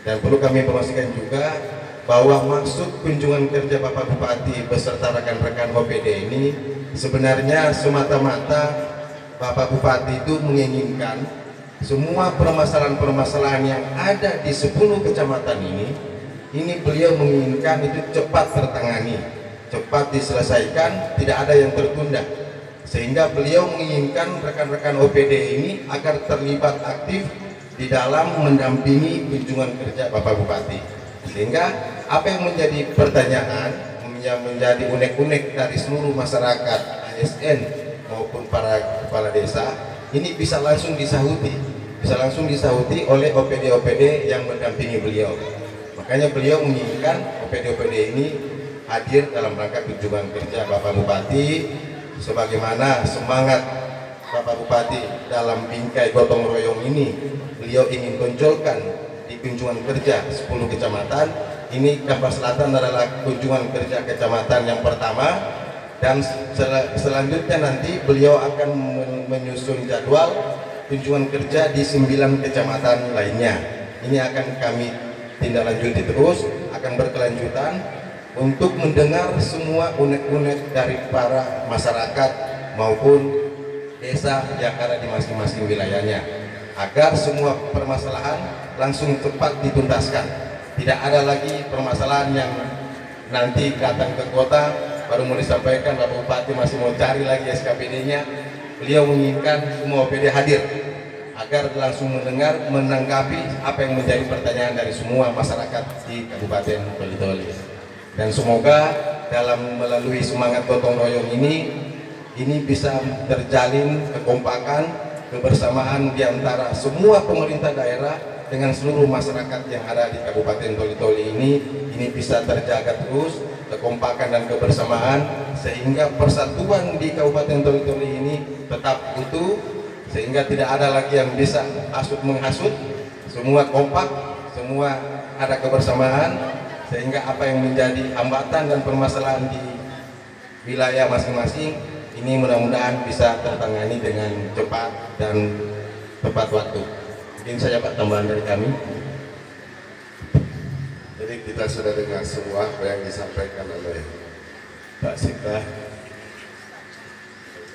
Dan perlu kami informasikan juga bahwa maksud kunjungan kerja Bapak Bupati beserta rekan-rekan OPD ini sebenarnya semata-mata Bapak Bupati itu menginginkan semua permasalahan-permasalahan yang ada di 10 kecamatan ini beliau menginginkan itu cepat tertangani, cepat diselesaikan, tidak ada yang tertunda. Sehingga beliau menginginkan rekan-rekan OPD ini agar terlibat aktif di dalam mendampingi kunjungan kerja Bapak Bupati. Sehingga apa yang menjadi pertanyaan, yang menjadi unek-unek dari seluruh masyarakat, ASN maupun para kepala desa, ini bisa langsung disahuti oleh OPD-OPD yang mendampingi beliau. Makanya beliau menginginkan OPD-OPD ini hadir dalam rangka kunjungan kerja Bapak Bupati, sebagaimana semangat Bapak Bupati dalam bingkai gotong royong ini. Beliau ingin tonjolkan di kunjungan kerja 10 kecamatan ini. Kampar Selatan adalah kunjungan kerja kecamatan yang pertama, dan selanjutnya nanti beliau akan menyusun jadwal kunjungan kerja di 9 kecamatan lainnya. Ini akan kami tindak lanjuti terus, akan berkelanjutan untuk mendengar semua unek-unek dari para masyarakat maupun desa yang ada di masing-masing wilayahnya, agar semua permasalahan langsung cepat dituntaskan. Tidak ada lagi permasalahan yang nanti datang ke kota baru mau disampaikan Bapak Bupati masih mau cari lagi SKPD-nya. Beliau menginginkan semua OPD hadir agar langsung mendengar, menanggapi apa yang menjadi pertanyaan dari semua masyarakat di Kabupaten Toli-Toli. Dan semoga dalam melalui semangat gotong royong ini bisa terjalin kekompakan, kebersamaan di antara semua pemerintah daerah dengan seluruh masyarakat yang ada di Kabupaten Toli-Toli ini bisa terjaga terus, kekompakan dan kebersamaan, sehingga persatuan di Kabupaten Toli-Toli ini tetap utuh, sehingga tidak ada lagi yang bisa hasut menghasut, semua kompak, semua ada kebersamaan, sehingga apa yang menjadi hambatan dan permasalahan di wilayah masing-masing ini mudah-mudahan bisa tertangani dengan cepat dan tepat waktu. Mungkin saja Pak tambahan dari kami.
Jadi kita sudah dengar semua apa yang disampaikan oleh Pak Sita.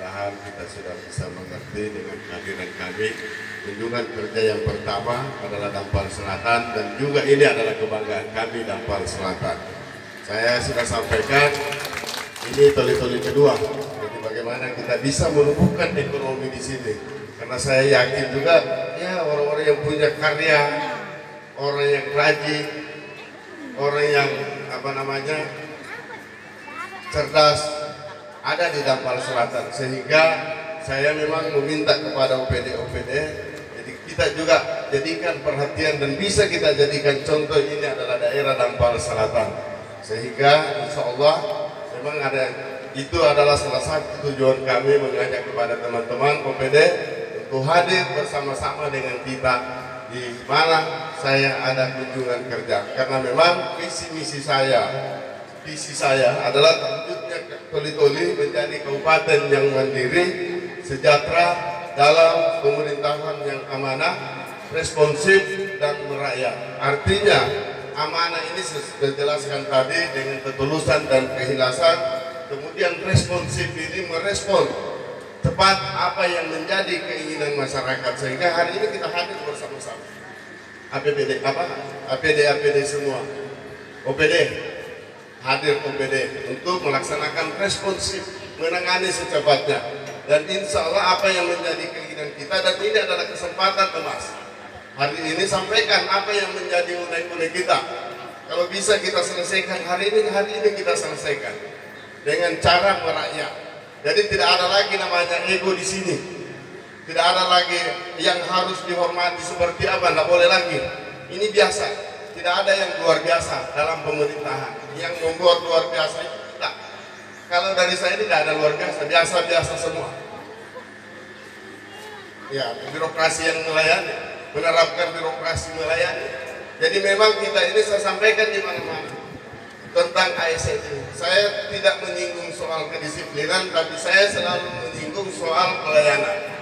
Mudah-mudahan kita sudah bisa mengerti dengan kehadiran kami. Kunjungan kerja yang pertama adalah Dampal Selatan, dan juga ini adalah kebanggaan kami Dampal Selatan. Saya sudah sampaikan ini Toli-Toli kedua. Jadi bagaimana kita bisa menumbuhkan ekonomi di sini. Karena saya yakin juga ya orang-orang yang punya karya, orang yang rajin, orang yang cerdas ada di Dampal Selatan. Sehingga saya memang meminta kepada OPD-OPD, jadi kita juga jadikan perhatian dan bisa kita jadikan contoh, ini adalah daerah Dampal Selatan. Sehingga insya Allah memang itu adalah salah satu tujuan kami mengajak kepada teman-teman OPD untuk hadir bersama-sama dengan kita di mana saya ada kunjungan kerja. Karena memang visi saya adalah terwujudnya Toli-Toli menjadi kabupaten yang mandiri, sejahtera dalam pemerintahan yang amanah, responsif dan merayat. Artinya amanah ini sudah dijelaskan tadi dengan ketulusan dan keikhlasan, kemudian responsif ini merespon tepat apa yang menjadi keinginan masyarakat, sehingga hari ini kita hadir bersama-sama. APBD APD semua, OPD hadir OPD untuk melaksanakan responsif, menangani secepatnya, dan insya Allah apa yang menjadi keinginan kita, dan ini adalah kesempatan Mas hari ini sampaikan apa yang menjadi unek-unek kita. Kalau bisa kita selesaikan hari ini kita selesaikan dengan cara merakyat. Jadi tidak ada lagi namanya ego di sini. Tidak ada lagi yang harus dihormati seperti apa, tidak boleh lagi. Ini biasa. Tidak ada yang luar biasa dalam pemerintahan. Yang membuat luar biasa itu tidak. Kalau dari saya tidak ada luar biasa, biasa-biasa semua. Ya, birokrasi yang melayani, menerapkan birokrasi melayani. Jadi memang kita ini saya sampaikan di mana-mana tentang ASN. Saya tidak menyinggung soal kedisiplinan, tapi saya selalu menyinggung soal pelayanan.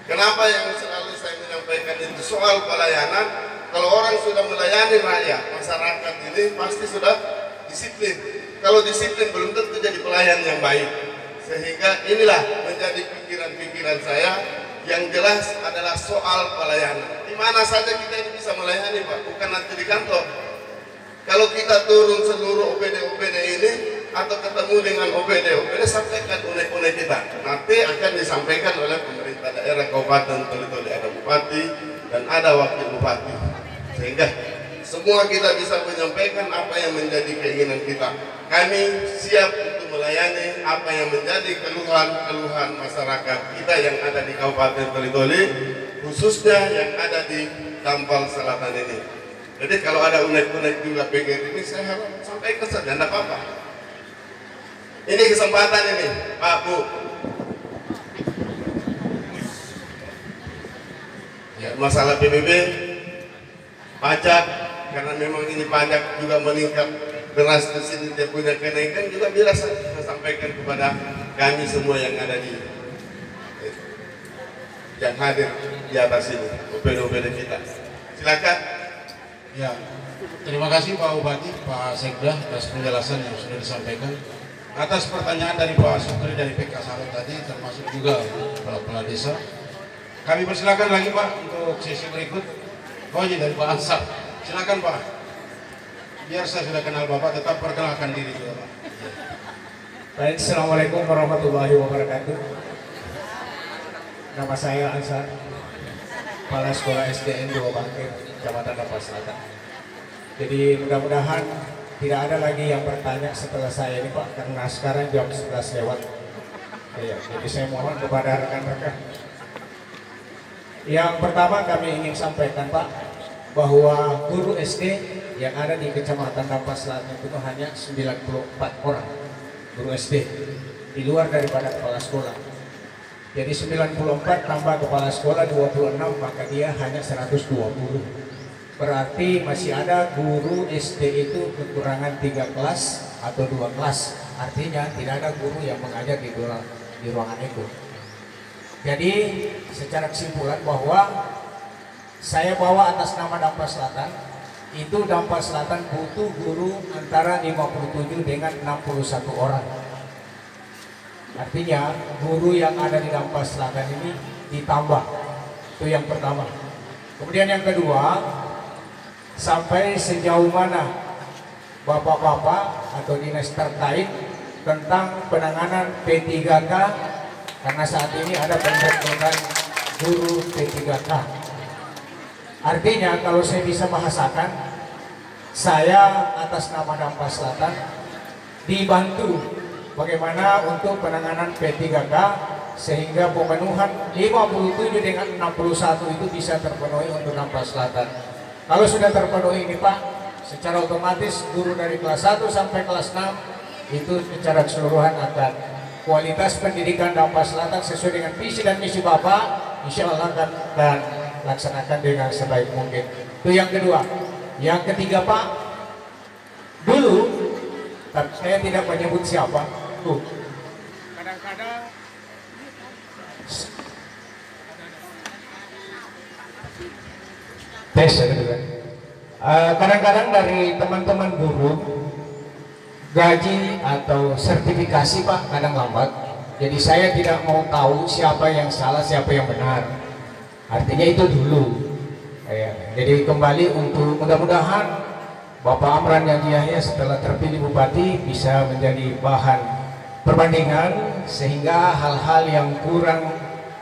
Kenapa yang selalu saya menyampaikan itu soal pelayanan? Kalau orang sudah melayani rakyat, masyarakat ini pasti sudah disiplin. Kalau disiplin belum tentu jadi pelayan yang baik. Sehingga inilah menjadi pikiran-pikiran saya. Yang jelas adalah soal pelayanan. Di mana saja kita ini bisa melayani, Pak, bukan nanti di kantor. Kalau kita turun seluruh OPD ini atau ketemu dengan OPD sampaikan unek-unek kita. Nanti akan disampaikan oleh pemerintah daerah Kabupaten Toli-Toli, ada bupati dan ada wakil bupati. Sehingga semua kita bisa menyampaikan apa yang menjadi keinginan kita. Kami siap untuk melayani apa yang menjadi keluhan-keluhan masyarakat kita yang ada di Kabupaten Toli-Toli, khususnya yang ada di Tampal Selatan ini. Jadi kalau ada unek-unek juga PGRI ini, saya harap sampaikan saja, tidak apa-apa. Ini kesempatan ini, Pak, Bu. Ya, masalah PBB, pajak, karena memang ini pajak juga meningkat deras di sini, dia punya kenaikan juga bila saya sampaikan kepada kami semua yang ada di yang hadir di atas ini, OPD kita. Silakan.
Ya, terima kasih Pak Bupati, Pak Sekda atas penjelasan yang sudah disampaikan. Atas pertanyaan dari Pak Sukri dari PK Salon tadi, termasuk juga kepala desa. Kami persilakan lagi Pak untuk sesi berikut. Oh ini dari Pak Ansar. Silakan Pak. Biar saya sudah kenal Bapak, tetap perkenalkan diri juga Pak.
Baik, Assalamualaikum warahmatullahi wabarakatuh. Nama saya Ansar, Kepala Sekolah SDN 2 Bangkir, Kecamatan Tampal Selatan. Jadi mudah-mudahan tidak ada lagi yang bertanya setelah saya ini Pak, karena sekarang jam 11 lewat. Ya, jadi saya mohon kepada rekan-rekan. Yang pertama kami ingin sampaikan Pak, bahwa guru SD yang ada di Kecamatan Tampal Selatan itu hanya 94 orang guru SD, di luar daripada kepala sekolah. Jadi 94 tambah kepala sekolah 26, maka dia hanya 120. Berarti masih ada guru SD itu kekurangan 3 kelas atau 2 kelas. Artinya tidak ada guru yang mengajar di ruangan itu. Jadi secara kesimpulan bahwa saya bawa atas nama Tampal Selatan, itu Tampal Selatan butuh guru antara 57 dengan 61 orang. Artinya guru yang ada di Tampal Selatan ini ditambah. Itu yang pertama. Kemudian yang kedua, sampai sejauh mana bapak-bapak atau dinas terkait tentang penanganan P3K, karena saat ini ada pembentukan guru P3K. Artinya kalau saya bisa bahasakan, saya atas nama Tampal Selatan dibantu bagaimana untuk penanganan P3K sehingga pemenuhan 57 dengan 61 itu bisa terpenuhi untuk Tampal Selatan. Kalau sudah terpenuhi ini Pak, secara otomatis guru dari kelas 1 sampai kelas 6 itu secara keseluruhan akan kualitas pendidikan Tampal Selatan sesuai dengan visi dan misi Bapak, insya Allah akan laksanakan dengan sebaik mungkin. Itu yang kedua. Yang ketiga Pak, dulu tapi saya tidak menyebut siapa tuh, kadang-kadang tes kadang-kadang dari teman-teman guru gaji atau sertifikasi Pak kadang lambat. Jadi saya tidak mau tahu siapa yang salah siapa yang benar. Artinya itu dulu. Ya, jadi kembali untuk mudah-mudahan Bapak Amran Yaji Yahya setelah terpilih Bupati bisa menjadi bahan perbandingan sehingga hal-hal yang kurang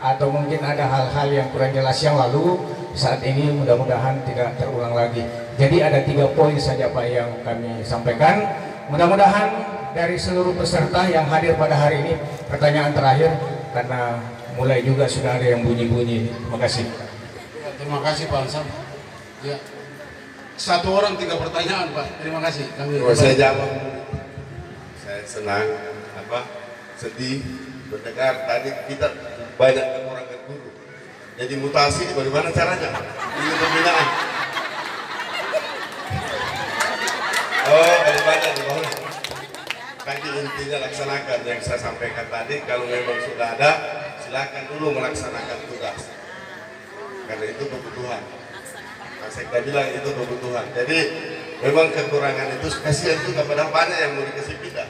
atau mungkin ada hal-hal yang kurang jelas yang lalu saat ini mudah-mudahan tidak terulang lagi. Jadi ada 3 poin saja Pak yang kami sampaikan. Mudah-mudahan dari seluruh peserta yang hadir pada hari ini, pertanyaan terakhir karena mulai juga sudah ada yang bunyi-bunyi. Terima kasih.
Terima kasih Pak Ansam. Ya. 1 orang 3 pertanyaan Pak. Terima kasih.
Saya jawab. Saya senang, sedih mendengar tadi kita banyak kekurangan guru. Jadi mutasi bagaimana caranya? Ini pembinaan. Oh, bagaimana di bawah? Tadi intinya laksanakan yang saya sampaikan tadi. Kalau memang sudah ada, silakan dulu melaksanakan tugas. Karena itu kebutuhan. Mas Sekda bilang itu kebutuhan. Jadi memang kekurangan itu kasihan juga pada banyak yang mau dikasih pindah.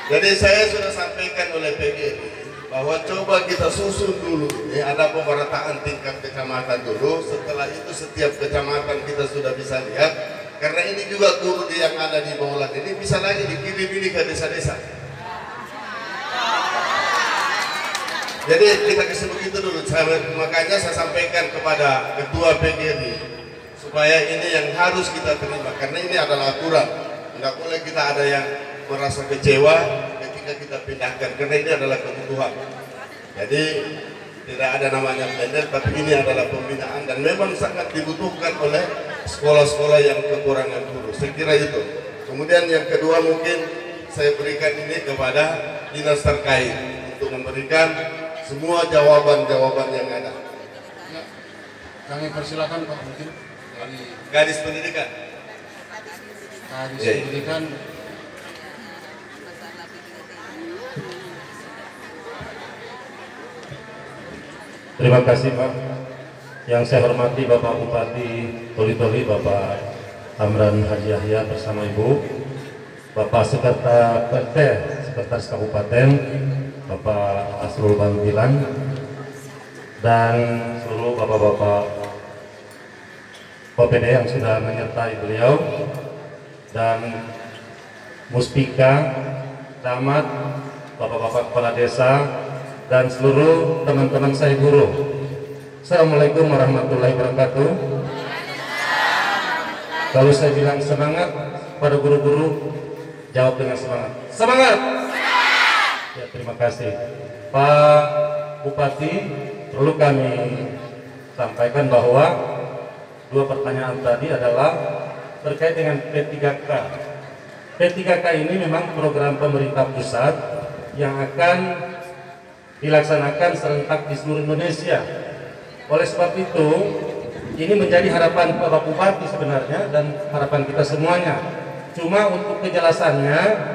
Jadi saya sudah sampaikan oleh PGRI bahwa coba kita susun dulu ini ada pemerataan tingkat kecamatan dulu. Setelah itu setiap kecamatan kita sudah bisa lihat. Karena ini juga guru yang ada di bawah ini bisa lagi dikirim ini ke desa-desa. Jadi kita kasih begitu dulu, makanya saya sampaikan kepada Ketua PGRI supaya ini yang harus kita terima karena ini adalah aturan. Tidak boleh kita ada yang merasa kecewa ketika kita pindahkan karena ini adalah kebutuhan. Jadi tidak ada namanya blender, tapi ini adalah pembinaan dan memang sangat dibutuhkan oleh sekolah-sekolah yang kekurangan guru. Saya kira itu. Kemudian yang kedua mungkin saya berikan ini kepada dinas terkait untuk memberikan semua jawaban-jawaban yang ada.
Ya, kami persilakan Pak mungkin dari
Gadis Pendidikan.
Gadis Pendidikan.
Terima kasih Pak. Yang saya hormati Bapak Bupati Toli-Toli, Bapak Amran Haji Yahya bersama Ibu, Bapak Sekretaris Kabupaten, Bapak Asrul Bangkilan, dan seluruh bapak-bapak PPD yang sudah menyertai beliau, dan Muspika, camat, bapak-bapak kepala desa, dan seluruh teman-teman saya guru. Assalamualaikum warahmatullahi wabarakatuh. Kalau saya bilang semangat pada guru-guru, jawab dengan semangat. Semangat! Ya, terima kasih Pak Bupati. Perlu kami sampaikan bahwa 2 pertanyaan tadi adalah terkait dengan P3K. P3K ini memang program pemerintah pusat yang akan dilaksanakan serentak di seluruh Indonesia. Oleh sebab itu, ini menjadi harapan Pak Bupati sebenarnya dan harapan kita semuanya. Cuma untuk kejelasannya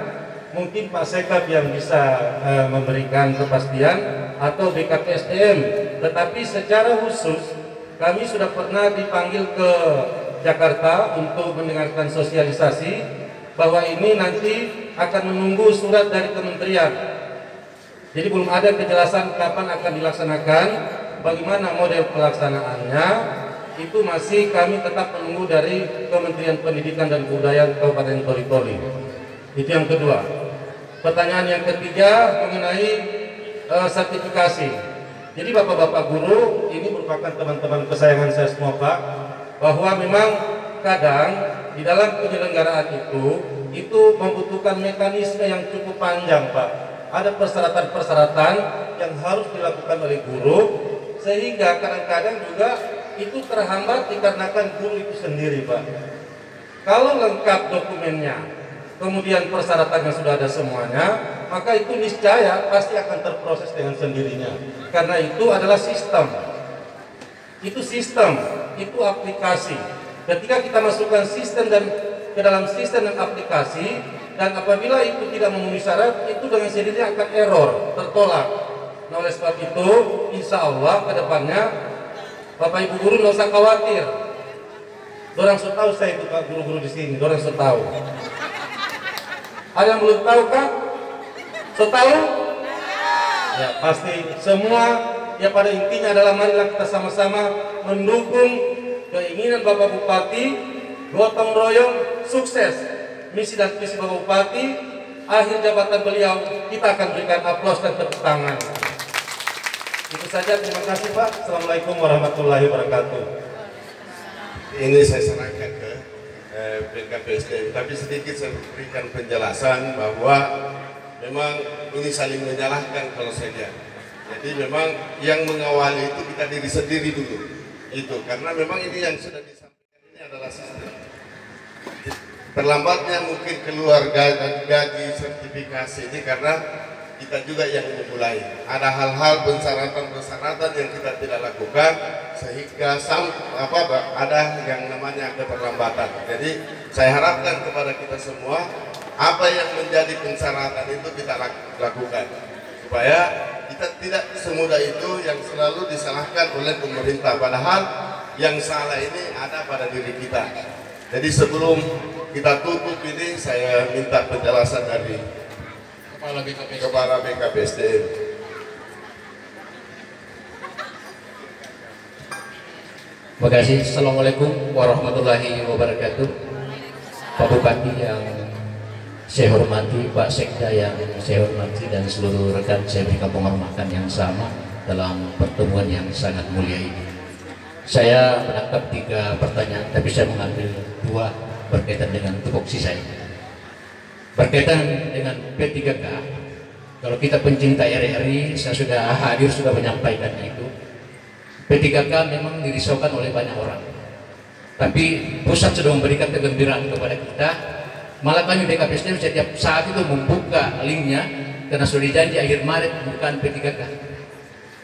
mungkin Pak Sekap yang bisa memberikan kepastian atau BKPSDM, tetapi secara khusus kami sudah pernah dipanggil ke Jakarta untuk mendengarkan sosialisasi bahwa ini nanti akan menunggu surat dari kementerian. Jadi belum ada kejelasan kapan akan dilaksanakan, bagaimana model pelaksanaannya, itu masih kami tetap menunggu dari Kementerian Pendidikan dan Kebudayaan Kabupaten Toli-Toli. Itu yang kedua. Pertanyaan yang ketiga mengenai sertifikasi. Jadi bapak-bapak guru ini merupakan teman-teman kesayangan saya semua Pak, bahwa memang kadang di dalam penyelenggaraan itu membutuhkan mekanisme yang cukup panjang Pak. Ada persyaratan-persyaratan yang harus dilakukan oleh guru, sehingga kadang-kadang juga itu terhambat dikarenakan guru itu sendiri Pak. Kalau lengkap dokumennya, kemudian persyaratannya sudah ada semuanya, maka itu niscaya pasti akan terproses dengan sendirinya. Karena itu adalah sistem. Itu sistem, itu aplikasi. Ketika kita masukkan sistem dan ke dalam sistem dan aplikasi, dan apabila itu tidak memenuhi syarat, itu dengan sendirinya akan error, tertolak. Nah, oleh sebab itu, insya Allah ke depannya Bapak Ibu guru nggak usah khawatir. Dorang sudah tahu saya itu Pak guru-guru di sini, dorang sudah tahu. Ada yang belum tahu kan? Sudah tahu? Ya, pasti semua ya pada intinya adalah marilah kita sama-sama mendukung keinginan Bapak Bupati, gotong royong, sukses misi dan visi Bapak Bupati. Akhir jabatan beliau kita akan berikan aplaus dan tepuk tangan. Itu saja, terima kasih Pak. Assalamualaikum warahmatullahi wabarakatuh.
Ini saya serahkan ke BKPSDM, tapi sedikit saya berikan penjelasan bahwa memang ini saling menyalahkan kalau saya lihat. Jadi memang yang mengawali itu kita diri sendiri dulu, itu karena memang ini yang sudah disampaikan ini adalah sistem. Terlambatnya mungkin keluarga dan gaji sertifikasi ini karena kita juga yang memulai. Ada hal-hal persyaratan yang kita tidak lakukan sehingga ada yang namanya keterlambatan. Jadi saya harapkan kepada kita semua apa yang menjadi persyaratan itu kita lakukan supaya kita tidak semudah itu yang selalu disalahkan oleh pemerintah, padahal yang salah ini ada pada diri kita. Jadi sebelum kita tutup ini saya minta penjelasan dari Kepala BKPSDM.
Terima kasih. Assalamualaikum warahmatullahi wabarakatuh. Pak Bupati yang saya hormati, Pak Sekda yang saya hormati, dan seluruh rekan saya berikan penghormatan yang sama dalam pertemuan yang sangat mulia ini. Saya menangkap 3 pertanyaan, tapi saya mengambil 2 berkaitan dengan tupoksi saya. Berkaitan dengan P3K, kalau kita pencinta RRI, saya sudah hadir, sudah menyampaikan itu. P3K memang dirisaukan oleh banyak orang, tapi pusat sudah memberikan kegembiraan kepada kita. Malah kami BKPSDM setiap saat itu membuka linknya, karena sudah dijanji akhir Maret bukan P3K.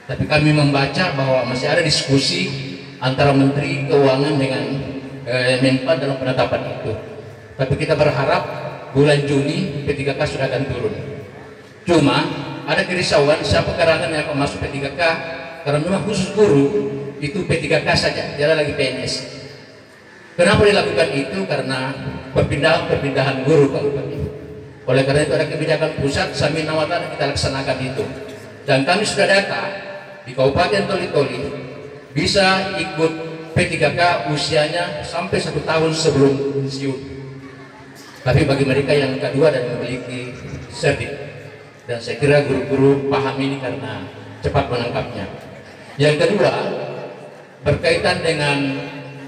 Tapi kami membaca bahwa masih ada diskusi antara Menteri Keuangan dengan Menpan dalam penetapan itu. Tapi kita berharap bulan Juni P3K sudah akan turun. Cuma ada kerisauan siapa karangan yang akan masuk P3K, karena memang khusus guru itu P3K saja, tidak lagi PNS. Kenapa dilakukan itu? Karena perpindahan guru Pak Bupati. Oleh karena itu ada kebijakan pusat sambil nawatan kita laksanakan itu. Dan kami sudah data di Kabupaten Toli-Toli bisa ikut P3K usianya sampai 1 tahun sebelum pensiun. Tapi bagi mereka yang kedua dan memiliki sertif, dan saya kira guru-guru paham ini karena cepat menangkapnya. Yang kedua, berkaitan dengan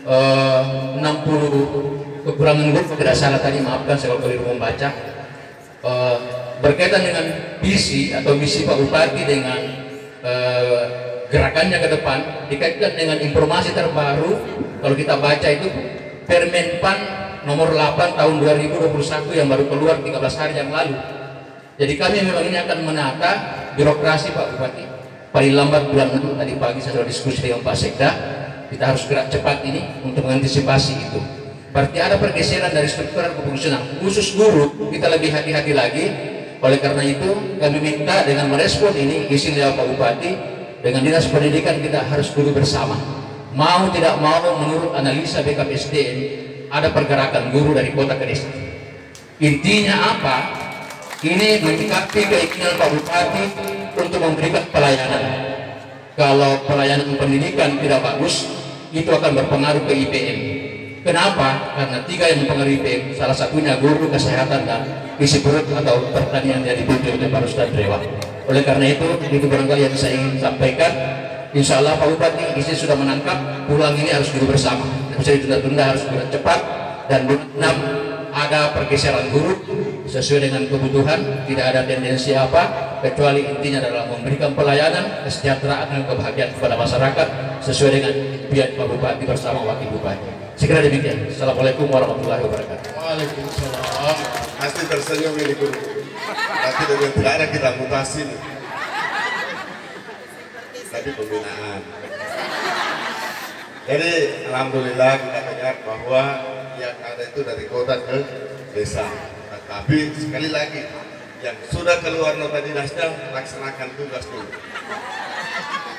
60 kekurangan guru, tidak salah tadi, maafkan saya kalau keliru membaca. Berkaitan dengan visi atau misi Pak Bupati dengan gerakannya ke depan, dikaitkan dengan informasi terbaru. Kalau kita baca itu Permenpan nomor 8 tahun 2021 yang baru keluar 13 hari yang lalu. Jadi kami memang ini akan menata birokrasi Pak Bupati. Paling lambat bulan 6, tadi pagi saya sudah diskusi dengan Pak Sekda, kita harus gerak cepat ini untuk mengantisipasi itu. Berarti ada pergeseran dari struktur kepengursan. Khusus guru kita lebih hati-hati lagi. Oleh karena itu kami minta dengan merespon ini izin dari Pak Bupati, dengan Dinas Pendidikan kita harus duduk bersama. Mau tidak mau, menurut analisa BKPSDM ada pergerakan guru dari kota ke desa. Intinya apa? Ini menyikapi keinginan Pak Bupati untuk memberikan pelayanan. Kalau pelayanan pendidikan tidak bagus, itu akan berpengaruh ke IPM. Kenapa? Karena 3 yang mempengaruhi IPM, salah satunya guru, kesehatan, dan isi perut atau pertanian yang dipimpin oleh Pak Ustadz Dewa. Oleh karena itu barangkali yang saya ingin sampaikan. Insya Allah Pak Bupati isi sudah menangkap, pulang ini harus duduk bersama. Bisa ditunda-tunda, harus gerak cepat. Dan bulan 6 ada pergeseran guru sesuai dengan kebutuhan, tidak ada tendensi apa, kecuali intinya adalah memberikan pelayanan, kesejahteraan dan kebahagiaan kepada masyarakat sesuai dengan impian Pak Bupati bersama Wakil Bupati. Sekira demikian. Assalamualaikum warahmatullahi wabarakatuh.
Waalaikumsalam. Pasti tersenyum ini guru. Tapi dengan tidak ada kita mutasi nih. Tadi pembinaan. Jadi alhamdulillah kita dengar bahwa yang ada itu dari kota ke desa. Tapi sekali lagi yang sudah keluar nota dinasnya laksanakan tugas dulu.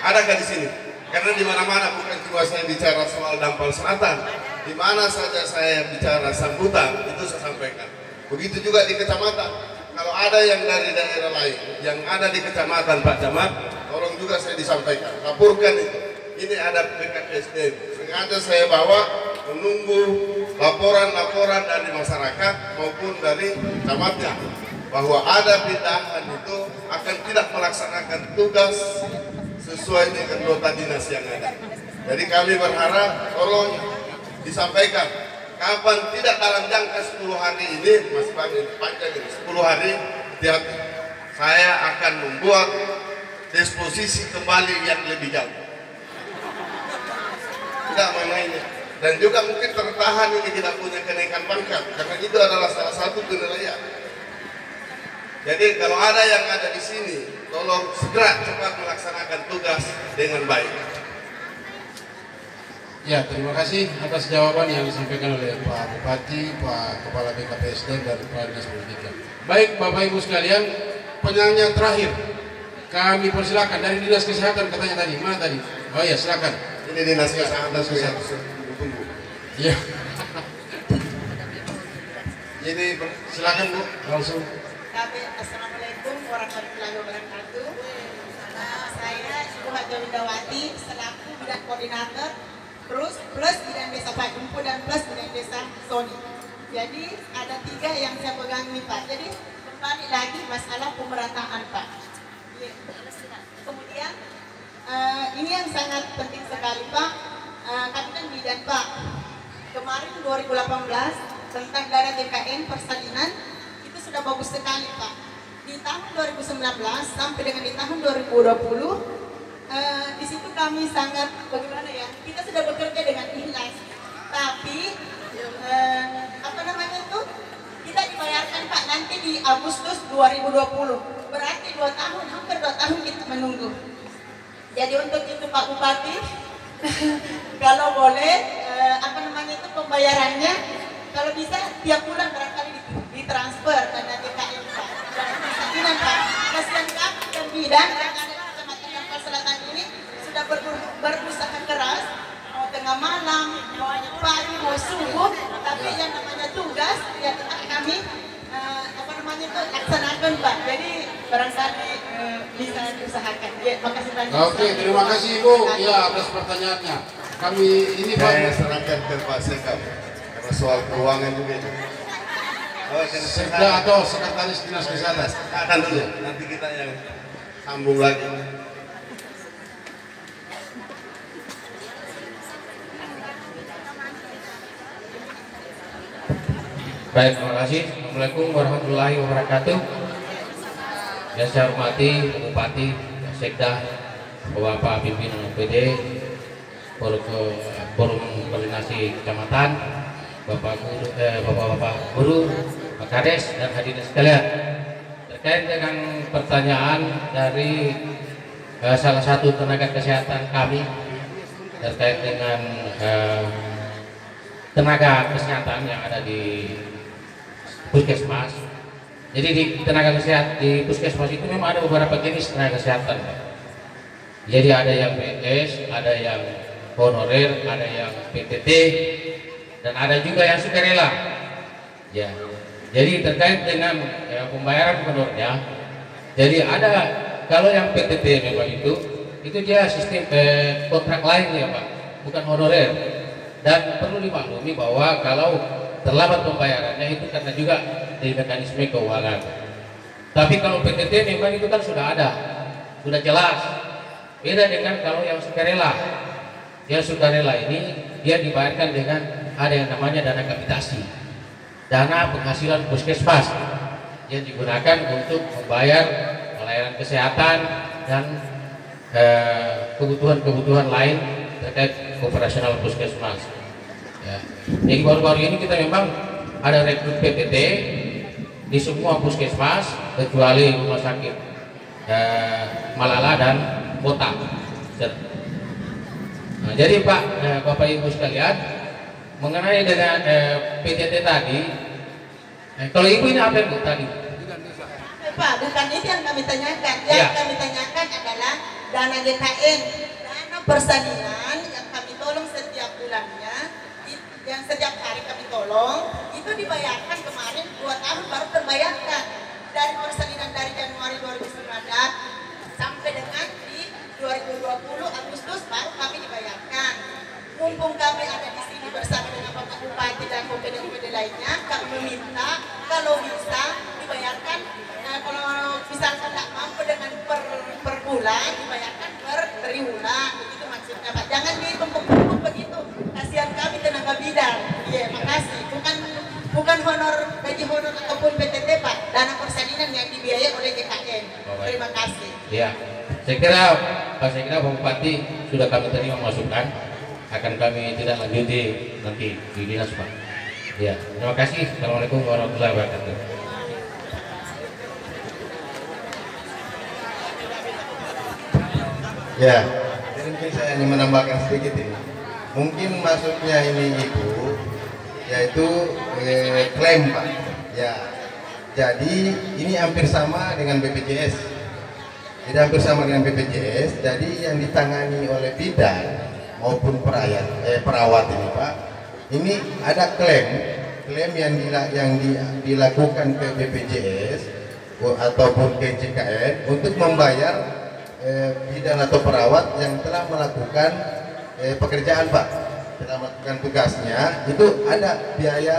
Adakah di sini? Karena di mana-mana bukan cuma saya bicara soal Dampal Selatan, di mana saja saya bicara sambutan itu saya sampaikan. Begitu juga di kecamatan. Kalau kalau ada yang dari daerah lain yang ada di kecamatan Pak Camat, tolong juga saya disampaikan, laporkan itu. Ini ada BKPSDM. Sengaja saya bawa menunggu laporan-laporan dari masyarakat maupun dari camatnya bahwa ada pindahan itu akan tidak melaksanakan tugas sesuai dengan nota dinas yang ada. Jadi kami berharap tolong disampaikan kapan tidak dalam jangka 10 hari ini, Mas Bang, ini panjang ini 10 hari, hati-hati. Saya akan membuat disposisi kembali yang lebih jauh. Tidak main-mainnya. Dan juga mungkin tertahan ini tidak punya kenaikan pangkat karena itu adalah salah satu penilaian. Jadi kalau ada yang ada di sini, tolong segera cepat melaksanakan tugas dengan baik.
Ya, terima kasih atas jawaban yang disampaikan oleh Pak Bupati, Pak Kepala BKPSDM dan Kepala Dinas Pendidikan. Baik, Bapak Ibu sekalian, penyanyi terakhir kami persilakan dari Dinas Kesehatan katanya tadi. Mana tadi? Oh ya, silakan.
Ini Dinas Kesehatan saya tunggu.
Iya. Jadi silakan Bu, langsung.
Assalamualaikum warahmatullahi wabarakatuh. Saya Ibu Haja Windawati selaku bidang koordinator plus bidang desa Pak Jumpu dan plus bidang desa Sony. Jadi ada 3 yang saya pegang nih Pak. Jadi kembali lagi masalah pemerataan Pak. Kemudian ini yang sangat penting sekali Pak. Kami kan bidan Pak. Kemarin 2018 tentang dana JKN persalinan itu sudah bagus sekali Pak. Di tahun 2019 sampai dengan di tahun 2020 di situ kami sangat bagaimana ya, kita sudah bekerja dengan ikhlas, tapi apa namanya itu kita dibayarkan Pak nanti di Agustus 2020, berarti 2 tahun, hampir 2 tahun kita menunggu. Jadi untuk itu Pak Bupati kalau boleh apa namanya itu pembayarannya kalau bisa tiap bulan barangkali ditransfer dana JKN Pak dan persalinan Pak. Kasihan kami dan bidan yang ada di Kecamatan Yampal Selatan ini sudah berusaha keras, mau tengah malam, mau pagi, mau subuh, tapi yang namanya tugas ya kami apa namanya itu laksanakan Pak. Jadi barangkali bisa diusahakan. Ya, makasih banyak.
Oke, terima kasih Ibu ya atas pertanyaannya. Kami ini Pak
Saya serahkan ke Pak Sekam karena soal keuangan juga.
Sekda atau Sekretaris Dinas Kesehatan.
Kesehatan dulu, nanti kita yang sambung lagi.
Baik, terima kasih. Assalamualaikum warahmatullahi wabarakatuh. Yang saya hormati Bupati, Sekda, Bapak pimpinan OPD, Forum Koordinasi Kecamatan, Bapak-Bapak Guru, Pak Kades, dan hadirin sekalian. Terkait dengan pertanyaan dari salah satu tenaga kesehatan kami terkait dengan tenaga kesehatan yang ada di puskesmas. Jadi di tenaga kesehatan di puskesmas itu memang ada beberapa jenis tenaga kesehatan. Jadi ada yang PS, ada yang honorer, ada yang PTT, dan ada juga yang sukarela. Ya. Jadi terkait dengan pembayaran honornya, jadi ada kalau yang PTT memang itu dia sistem kontrak lain ya Pak, bukan honorer. Dan perlu dimaklumi bahwa kalau terlambat pembayarannya itu karena juga dari mekanisme keuangan. Tapi kalau PTT memang itu kan sudah ada, sudah jelas. Beda dengan kalau yang sukarela. Yang sukarela ini dia dibayarkan dengan ada yang namanya dana kapitasi, dana penghasilan puskesmas yang digunakan untuk membayar pelayanan kesehatan dan kebutuhan-kebutuhan lain terkait operasional puskesmas. Ya. Jadi baru-baru ini kita memang ada rekrut PTT di semua puskesmas kecuali rumah sakit Malala dan Kota. Nah, jadi Pak, Bapak Ibu sekalian, mengenai dengan PTT tadi, kalau Ibu ini apa yang tadi?
Pak, bukan itu yang kami tanyakan. Yang kami tanyakan adalah dana JKN, dana persalinan yang kami tolong setiap bulannya, yang setiap hari kami tolong, itu dibayarkan kemarin 2 tahun baru terbayarkan. Dari bulan dibayarkan per triwulan, begitu maksudnya Pak. Jangan ditumpuk-tumpuk begitu, kasihan kami tenaga bidang. Iya, makasih. Bukan gaji honor ataupun PTT Pak, dana persalinan yang dibiayai oleh JKN. Terima kasih.
Ya, saya kira Pak Bupati sudah kami terima masukan, akan kami tidak lanjuti nanti di dinas Pak. Ya, terima kasih. Assalamualaikum warahmatullahi wabarakatuh.
Ya, jadi mungkin saya ingin menambahkan sedikit ini. Mungkin maksudnya ini Ibu, yaitu klaim Pak. Ya, jadi ini hampir sama dengan BPJS. Jadi hampir sama dengan BPJS. Jadi yang ditangani oleh bidan maupun perawat ini Pak, ini ada klaim yang dilakukan ke BPJS ataupun ke JKN untuk membayar bidan atau perawat yang telah melakukan pekerjaan Pak, telah melakukan tugasnya, itu ada biaya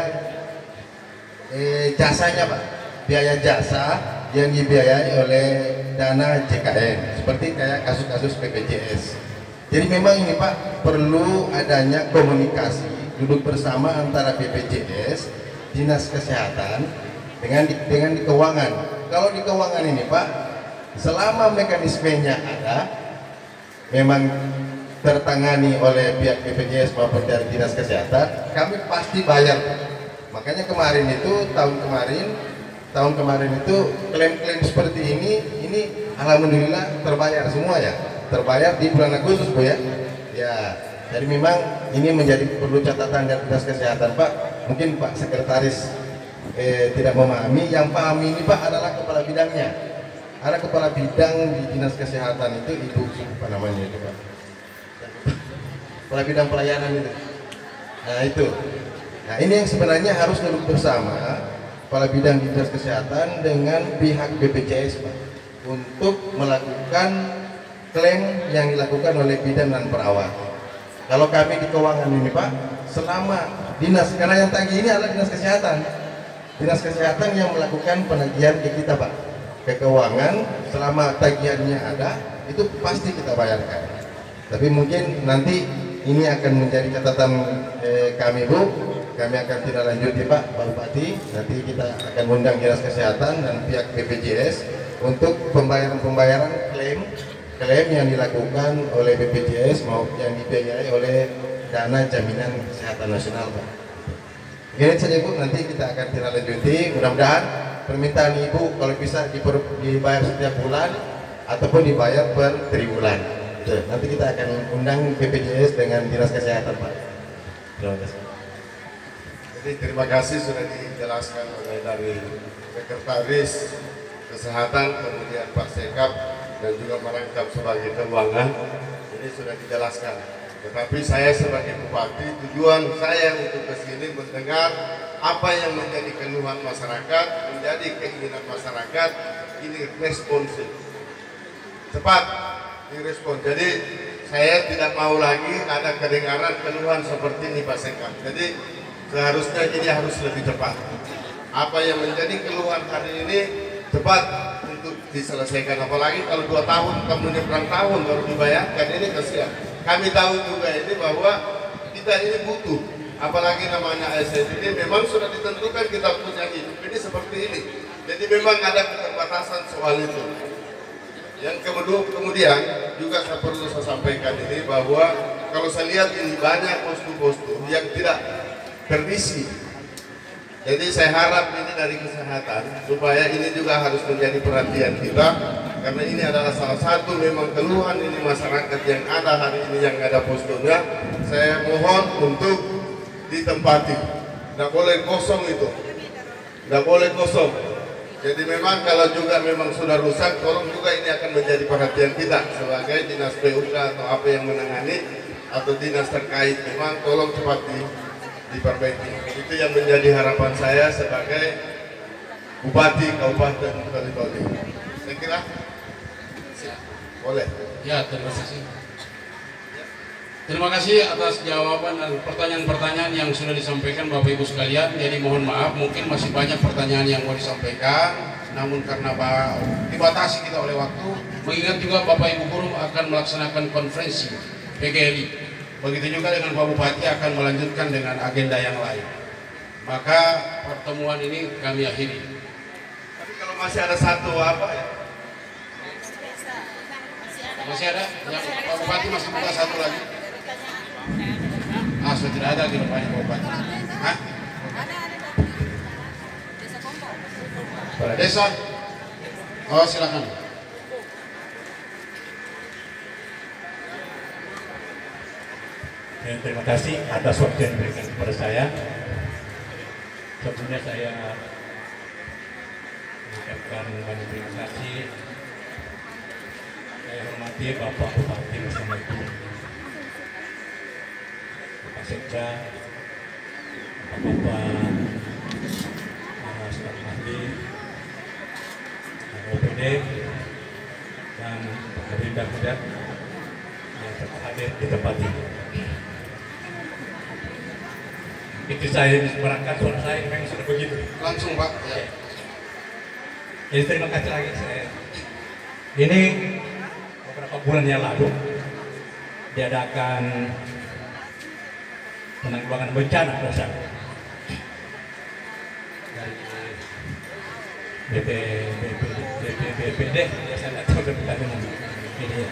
jasanya Pak, biaya jasa yang dibiayai oleh dana JKN, seperti kayak kasus-kasus BPJS. Jadi memang ini Pak perlu adanya komunikasi, duduk bersama antara BPJS, Dinas Kesehatan dengan di keuangan. Kalau di keuangan ini Pak, selama mekanismenya ada, memang tertangani oleh pihak BPJS maupun dari Dinas Kesehatan, kami pasti bayar. Makanya kemarin itu, tahun kemarin itu klaim-klaim seperti ini alhamdulillah terbayar semua ya, terbayar di bulan Agustus Bu ya. Ya, jadi memang ini menjadi perlu catatan dari Dinas Kesehatan Pak. Mungkin Pak Sekretaris tidak memahami, yang paham ini Pak adalah kepala bidangnya. Ada kepala bidang di Dinas Kesehatan itu Ibu apa namanya itu Pak? Kepala bidang pelayanan itu. Nah itu. Nah ini yang sebenarnya harus duduk bersama kepala bidang di Dinas Kesehatan dengan pihak BPJS Pak, untuk melakukan klaim yang dilakukan oleh bidan dan perawat. Kalau kami di keuangan ini Pak, selama dinas, karena yang tagih ini adalah Dinas Kesehatan. Dinas Kesehatan yang melakukan penagihan ke kita Pak, ke keuangan, selama tagihannya ada, itu pasti kita bayarkan. Tapi mungkin nanti ini akan menjadi catatan kami Bu, kami akan tidak lanjuti Pak Bupati. Nanti kita akan undang Dinas Kesehatan dan pihak BPJS untuk pembayaran klaim yang dilakukan oleh BPJS maupun yang dibiayai oleh dana jaminan kesehatan nasional Pak. Ini saja Bu, nanti kita akan tidak lanjuti. Mudah-mudahan permintaan Ibu kalau bisa dibayar setiap bulan ataupun dibayar per triwulan. Nanti kita akan undang BPJS dengan Dinas Kesehatan Pak. Terima kasih.
Jadi terima kasih sudah dijelaskan oleh dari Sekretaris Kesehatan, kemudian Pak Sekap dan juga merangkap sebagai keuangan. Ini sudah dijelaskan. Tetapi saya sebagai Bupati, tujuan saya untuk kesini mendengar apa yang menjadi keluhan masyarakat, menjadi keinginan masyarakat, ini responsif, cepat direspon. Jadi saya tidak mau lagi ada kedengaran keluhan seperti ini Pak Sekap. Jadi seharusnya ini harus lebih cepat. Apa yang menjadi keluhan hari ini cepat untuk diselesaikan. Apalagi kalau 2 tahun, kemudian berapa tahun baru dibayarkan, ini kasihan. Kami tahu juga ini bahwa kita ini butuh, apalagi namanya ASN ini memang sudah ditentukan kita punya hidup ini seperti ini. Jadi memang ada keterbatasan soal itu. Yang kemudian juga saya perlu sampaikan ini bahwa kalau saya lihat ini banyak postur-postur yang tidak terisi. Jadi saya harap ini dari kesehatan supaya ini juga harus menjadi perhatian kita, karena ini adalah salah satu memang keluhan ini masyarakat yang ada hari ini yang ada posturnya. Saya mohon untuk ditempati, tidak boleh kosong itu, tidak boleh kosong. Jadi memang kalau juga memang sudah rusak, tolong juga ini akan menjadi perhatian kita sebagai dinas PUK atau apa yang menangani atau dinas terkait, memang tolong cepat diperbaiki. Itu yang menjadi harapan saya sebagai Bupati Kabupaten Kalitoli. Saya kira boleh.
Ya, terima kasih.
Terima kasih atas jawaban dan pertanyaan-pertanyaan yang sudah disampaikan Bapak Ibu sekalian. Jadi mohon maaf, mungkin masih banyak pertanyaan yang mau disampaikan, namun karena dibatasi kita oleh waktu, mengingat juga Bapak Ibu guru akan melaksanakan konferensi PGRI. Begitu juga dengan Pak Bupati akan melanjutkan dengan agenda yang lain. Maka pertemuan ini kami akhiri.
Tapi kalau masih ada satu apa ya?
Masih ada? Yang Pak Bupati masih buka satu lagi? Sudah tidak ada di depannya Pak Bupati. Hah? Desa? Oh silakan.
Terima kasih atas waktu yang diberikan kepada saya. Sebelumnya saya mengucapkan banyak terima kasih. Saya hormati Bapak Bupati bersama Ibu, Bapak Sekda, Bapak staf ahli, OPD, dan Kabinda-Kabinda yang telah hadir di tempat ini. Itu saya berangkat, suara saya memang sudah begitu.
Langsung Pak. Ya.
Jadi terima kasih lagi saya. Ini beberapa bulan yang lalu diadakan penanggulangan bencana dasar dari BPD, saya tidak tahu sebutannya ini.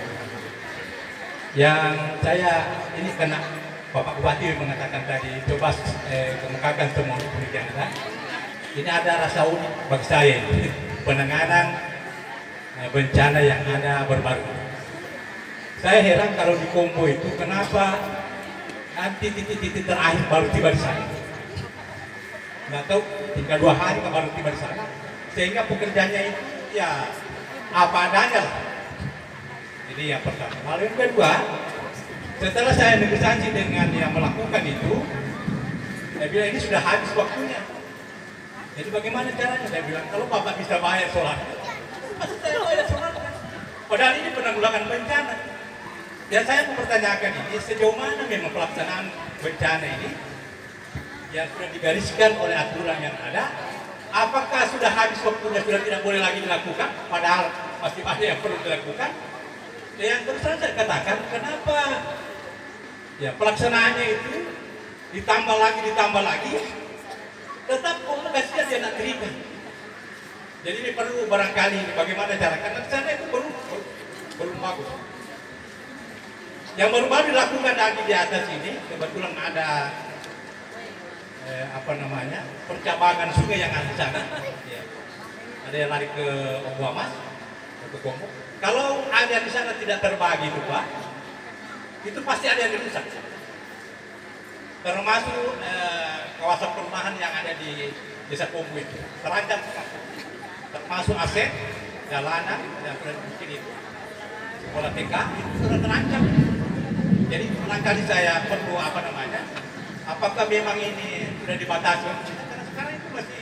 Yang saya ini kena Bapak Bupati mengatakan tadi, coba kemukakan semua yang ada. Ini ada rasa unik bagi saya, penanganan bencana yang ada baru-baru. Saya heran kalau di Kombo itu kenapa nanti titik-titik terakhir baru tiba di sana. Nggak tahu, tinggal 2 hari baru tiba di sana. Sehingga pekerjaannya itu ya apa adanya lah. Jadi yang pertama. Lalu yang kedua, setelah saya negosiasi dengan yang melakukan itu, saya bilang ini sudah habis waktunya. Jadi bagaimana caranya? Saya bilang kalau Bapak bisa bayar sholat, pasti saya bayar sholat. Padahal ini penanggulangan bencana. Dan saya mempertanyakan ini sejauh mana memang pelaksanaan bencana ini yang sudah digariskan oleh aturan yang ada. Apakah sudah habis waktunya, sudah tidak boleh lagi dilakukan? Padahal masih ada yang perlu dilakukan. Yang terus saya katakan, kenapa ya pelaksanaannya itu ditambah lagi, tetap komunikasinya dia nak terima. Jadi ini perlu barangkali bagaimana cara, karena di sana itu belum bagus. Yang baru-baru dilakukan lagi di atas ini, kebetulan ada percabangan sungai yang ada di sana. Ya. Ada yang lari ke Obuamas, ke Kombo. Kalau ada di sana tidak terbagi itu Pak, itu pasti ada yang dirusak. Termasuk kawasan perumahan yang ada di Desa Kombo itu terancam sekali. Termasuk aset, jalanan, dan mungkin itu sekolah TK itu sudah terancam. Jadi barangkali saya perlu apakah memang ini sudah dibatasi? Karena sekarang itu masih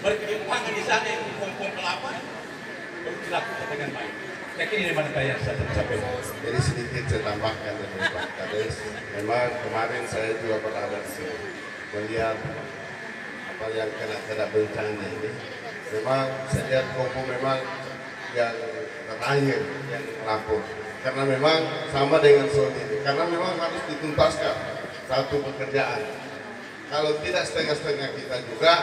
berkelimpahan di sana itu pohon kelapa perlu dilakukan dengan baik. Saya kira ini mana saya sampai.
Jadi sedikit saya tambahkan dari Pak Kades. Memang kemarin saya juga berada di sini melihat apa yang kena bencana ini. Memang saya lihat Kombo memang yang terakhir yang melapor. Karena memang sama dengan Sony, karena memang harus dituntaskan satu pekerjaan. Kalau tidak setengah-setengah kita juga,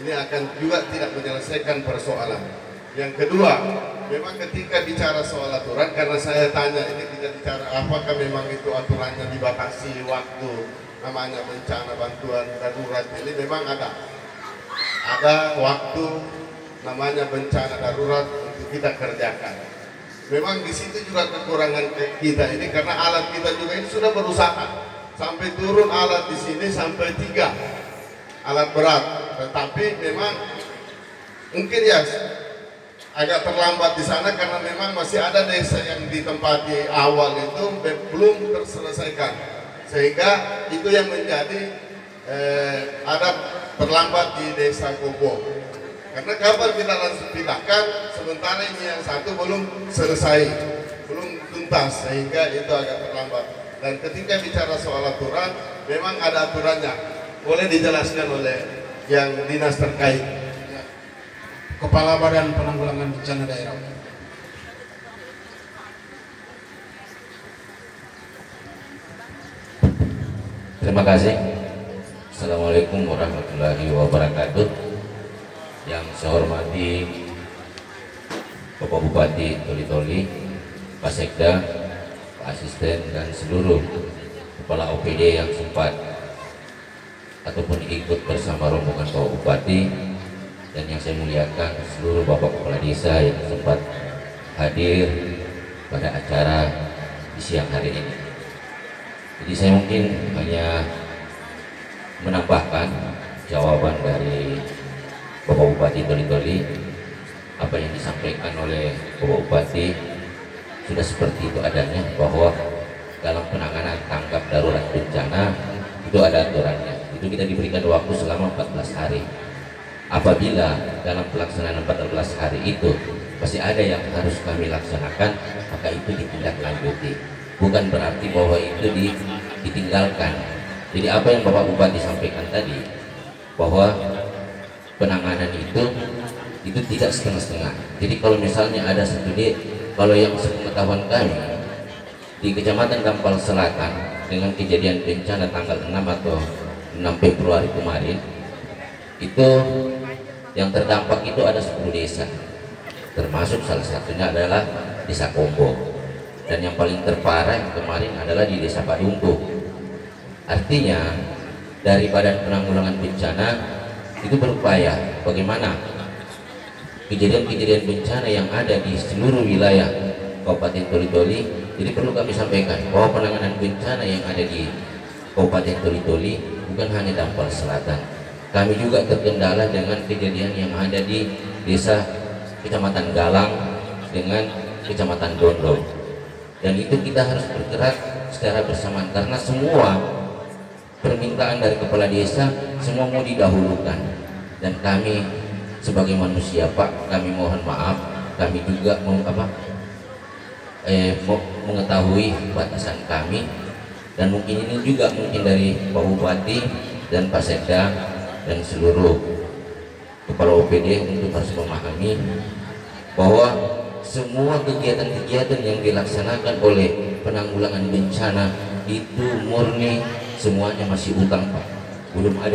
ini akan juga tidak menyelesaikan persoalan. Yang kedua, memang ketika bicara soal aturan, karena saya tanya ini tidak bicara apakah memang itu aturannya dibatasi waktu, namanya bencana bantuan darurat ini memang ada waktu namanya bencana darurat untuk kita kerjakan. Memang di situ juga kekurangan kita ini karena alat kita juga ini sudah berusaha sampai turun alat di sini sampai 3 alat berat, tetapi memang mungkin ya agak terlambat di sana karena memang masih ada desa yang ditempati awal itu belum terselesaikan, sehingga itu yang menjadi ada terlambat di Desa Kombo. Karena kapan kita langsung pindahkan, sementara ini yang satu belum selesai, belum tuntas, sehingga itu agak terlambat. Dan ketika bicara soal aturan, memang ada aturannya. Boleh dijelaskan oleh yang dinas terkait.
Kepala Badan Penanggulangan Bencana Daerah.
Terima kasih. Assalamualaikum warahmatullahi wabarakatuh. Yang saya hormati Bapak Bupati Toli-Toli, Pak Sekda, Pak Asisten, dan seluruh kepala OPD yang sempat ataupun ikut bersama rombongan Bapak Bupati, dan yang saya muliakan seluruh Bapak Kepala Desa yang sempat hadir pada acara di siang hari ini. Jadi saya mungkin hanya menambahkan jawaban dari Bapak Bupati Toli-Toli. Apa yang disampaikan oleh Bapak Bupati sudah seperti itu adanya, bahwa dalam penanganan tanggap darurat bencana itu ada aturannya. Itu kita diberikan waktu selama 14 hari. Apabila dalam pelaksanaan 14 hari itu masih ada yang harus kami laksanakan, maka itu ditindaklanjuti. Bukan berarti bahwa itu ditinggalkan. Jadi apa yang Bapak Bupati sampaikan tadi, bahwa penanganan itu tidak setengah-setengah. Jadi kalau misalnya ada kalau yang sepengetahuan kami di Kecamatan Dampal Selatan dengan kejadian bencana tanggal 6 atau 6 Februari kemarin, itu yang terdampak itu ada 10 desa, termasuk salah satunya adalah Desa Kombo, dan yang paling terparah yang kemarin adalah di Desa Padungku. Artinya dari Badan Penanggulangan Bencana itu berupaya bagaimana kejadian-kejadian bencana yang ada di seluruh wilayah Kabupaten Toli-Toli. Jadi perlu kami sampaikan bahwa penanganan bencana yang ada di Kabupaten Toli-Toli bukan hanya Dampal Selatan. Kami juga terkendala dengan kejadian yang ada di desa Kecamatan Galang dengan Kecamatan Dondong. Dan itu kita harus bergerak secara bersamaan karena semua permintaan dari kepala desa semua mau didahulukan. Dan kami sebagai manusia, Pak, kami mohon maaf, kami juga mengetahui batasan kami, dan mungkin ini juga mungkin dari Pak Bupati dan Pak Sekda dan seluruh kepala OPD untuk harus memahami bahwa semua kegiatan-kegiatan yang dilaksanakan oleh penanggulangan bencana itu murni semuanya masih utang, Pak. Belum ada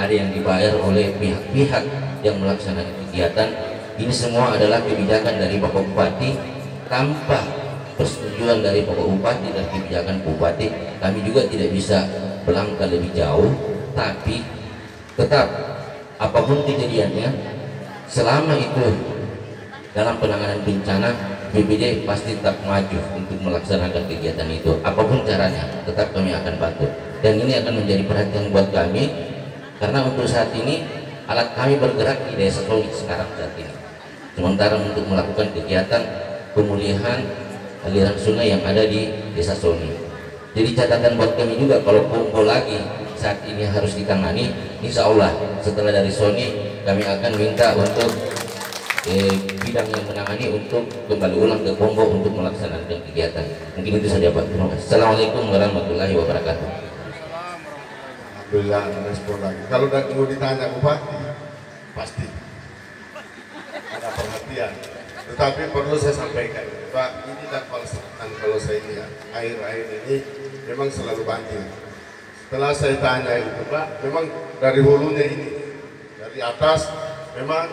yang dibayar oleh pihak-pihak yang melaksanakan kegiatan. Ini semua adalah kebijakan dari Bapak Bupati. Tanpa persetujuan dari Bapak Bupati dan kebijakan Bupati, kami juga tidak bisa melangkah lebih jauh. Tapi tetap apapun kejadiannya, selama itu dalam penanganan bencana, BPD pasti tetap maju untuk melaksanakan kegiatan itu. Apapun caranya, tetap kami akan bantu. Dan ini akan menjadi perhatian buat kami, karena untuk saat ini alat kami bergerak di Desa Soli sekarang saat ini. Sementara untuk melakukan kegiatan pemulihan aliran sungai yang ada di Desa Soli. Jadi catatan buat kami juga, kalau Kombo lagi saat ini harus ditangani, insya Allah setelah dari Soli kami akan minta untuk bidang yang menangani untuk kembali ulang ke Kombo untuk melaksanakan kegiatan. Mungkin itu saja, Pak. Terima kasih. Assalamualaikum warahmatullahi wabarakatuh.
Alhamdulillah, respon lagi. Kalau mau ditanya Bupati, pasti ada perhatian. Tetapi perlu saya sampaikan, Pak, ini Dampal Selatan kalau saya lihat air-air ini memang selalu banjir. Setelah saya tanya itu, Pak, memang dari hulunya ini, dari atas memang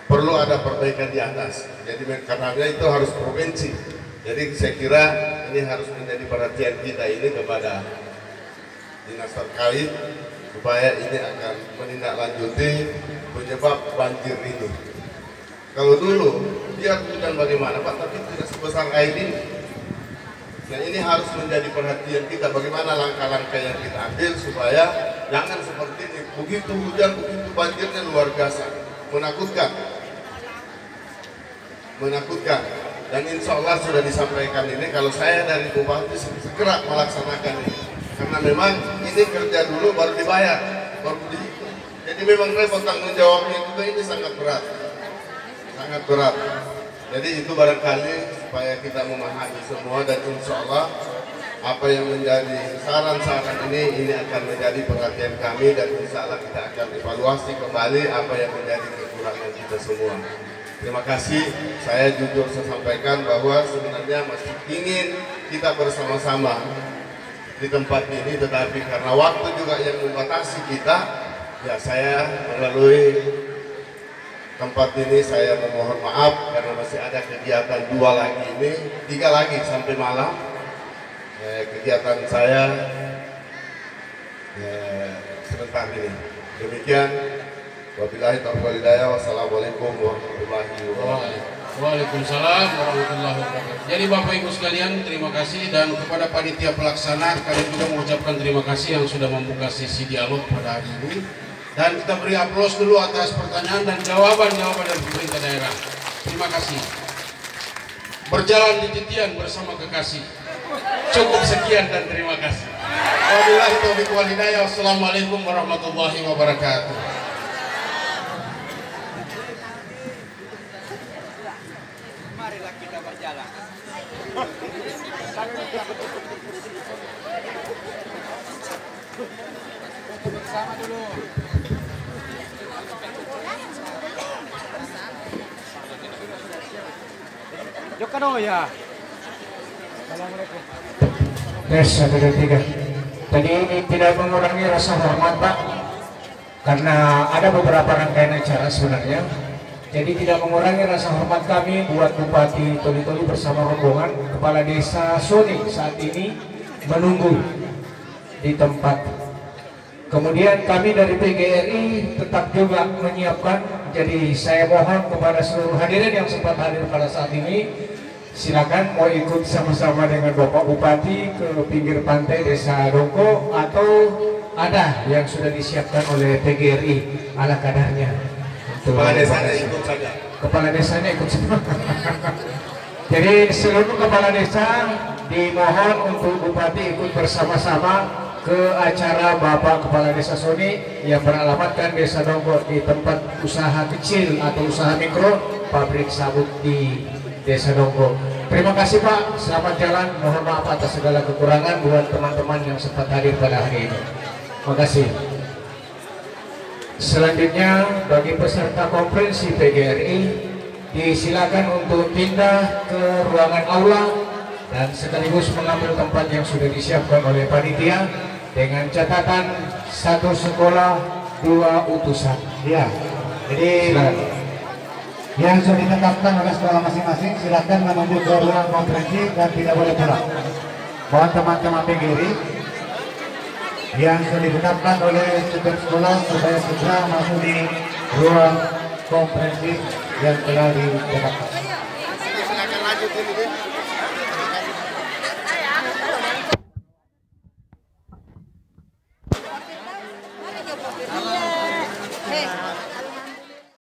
perlu ada perbaikan di atas. Jadi karena itu harus provinsi. Jadi saya kira ini harus menjadi perhatian kita ini kepada dinas terkait supaya ini akan menindaklanjuti penyebab banjir ini. Kalau dulu biar hujan bagaimana, Pak, tapi tidak sebesar air ini. Nah, ini harus menjadi perhatian kita, bagaimana langkah-langkah yang kita ambil supaya jangan seperti ini. Begitu hujan, begitu banjirnya luar biasa, menakutkan. Dan insya Allah sudah disampaikan ini, kalau saya dari Bupati segera melaksanakan ini, karena memang ini kerja dulu baru dibayar, baru dihitung. Jadi memang repot, tanggung jawabnya juga ini sangat berat. Jadi itu barangkali supaya kita memahami semua, dan insya Allah apa yang menjadi saran-saran ini akan menjadi perhatian kami, dan insya Allah kita akan evaluasi kembali apa yang menjadi kekurangan kita semua. Terima kasih. Saya jujur saya sampaikan bahwa sebenarnya masih ingin kita bersama-sama di tempat ini, tetapi karena waktu juga yang membatasi kita, ya saya melalui tempat ini saya memohon maaf karena masih ada kegiatan 2 lagi ini, 3 lagi sampai malam. Kegiatan saya sebentar ini. Demikian. Wabillahi taufiq wal hidayah. Wassalamualaikum warahmatullahi wabarakatuh.
Waalaikumsalam warahmatullahi wabarakatuh. Jadi Bapak Ibu sekalian, terima kasih, dan kepada panitia pelaksana kalian juga mengucapkan terima kasih yang sudah membuka sesi dialog pada hari ini. Dan kita beri aplaus dulu atas pertanyaan dan jawaban-jawaban dari pemerintah daerah. Terima kasih. Berjalan di titian bersama kekasih. Cukup sekian dan terima kasih. Wabillahi taufiq wal hidayah. Wassalamualaikum warahmatullahi wabarakatuh.
Marilah kita berjalan. Bersama dulu. Yuk kan ya. Assalamualaikum.
Tes 1, 2, 3. Tadi ini tidak mengurangi rasa hormat Pak, karena ada beberapa rangkaian acara sebenarnya. Jadi tidak mengurangi rasa hormat kami buat Bupati Toli-Toli bersama rombongan Kepala Desa Soni saat ini menunggu di tempat. Kemudian kami dari PGRI tetap juga menyiapkan. Jadi saya mohon kepada seluruh hadirin yang sempat hadir pada saat ini, silakan mau ikut sama-sama dengan Bapak Bupati ke pinggir pantai Desa Dongko, atau ada yang sudah disiapkan oleh PGRI ala kadarnya.
Kepala desanya ikut saja.
Kepala desanya ikut semua. Jadi seluruh kepala desa dimohon untuk Bupati ikut bersama-sama ke acara Bapak Kepala Desa Soni yang beralamatkan Desa Dongko di tempat usaha kecil atau usaha mikro pabrik sabut di Desa Dongko. Terima kasih Pak, selamat jalan. Mohon maaf atas segala kekurangan buat teman-teman yang sempat hadir pada hari ini. Terima kasih. Selanjutnya bagi peserta konferensi PGRI disilakan untuk pindah ke ruangan aula dan sekaligus mengambil tempat yang sudah disiapkan oleh panitia dengan catatan 1 sekolah 2 utusan.
Ya, jadi yang sudah ditetapkan oleh sekolah masing-masing silakan menuju ke ruang konferensi dan tidak boleh pulang. Mohon teman-teman PGRI yang sudah ditetapkan oleh setiap sekolah supaya segera masuk di ruang konferensi yang telah ditetapkan.
Silakan lanjut ini.